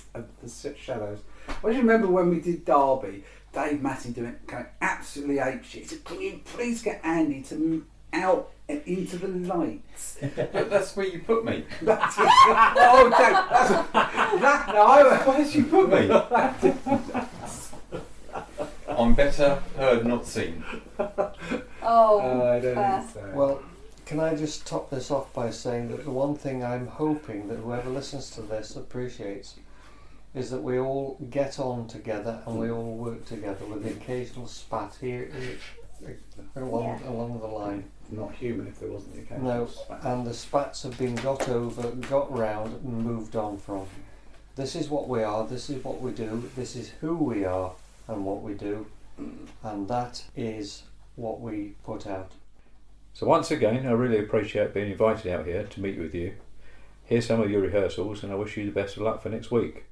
Speaker 3: shadows. I just remember when we did Derby, Dave Massey going absolutely apeshit. He said, "Can you please get Andy to move out and into the lights?"
Speaker 6: But that's where you put me.
Speaker 3: Oh, Dave, where did you put me?
Speaker 6: I'm better heard, not seen.
Speaker 3: I don't think so.
Speaker 4: Well, can I just top this off by saying that the one thing I'm hoping that whoever listens to this appreciates is that we all get on together and we all work together with the occasional spat here along the line.
Speaker 3: Not human if there wasn't the occasional spat.
Speaker 4: And the spats have been got over, got round and moved on from. This is what we are, this is what we do, this is who we are and what we do, and that is what we put out.
Speaker 1: So once again, I really appreciate being invited out here to meet with you. Here's some of your rehearsals, and I wish you the best of luck for next week.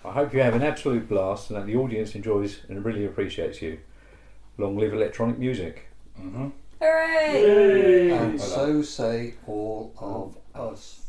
Speaker 1: I hope you have an absolute blast and that the audience enjoys and really appreciates you. Long live electronic music.
Speaker 5: Hooray!
Speaker 4: And so say all of us.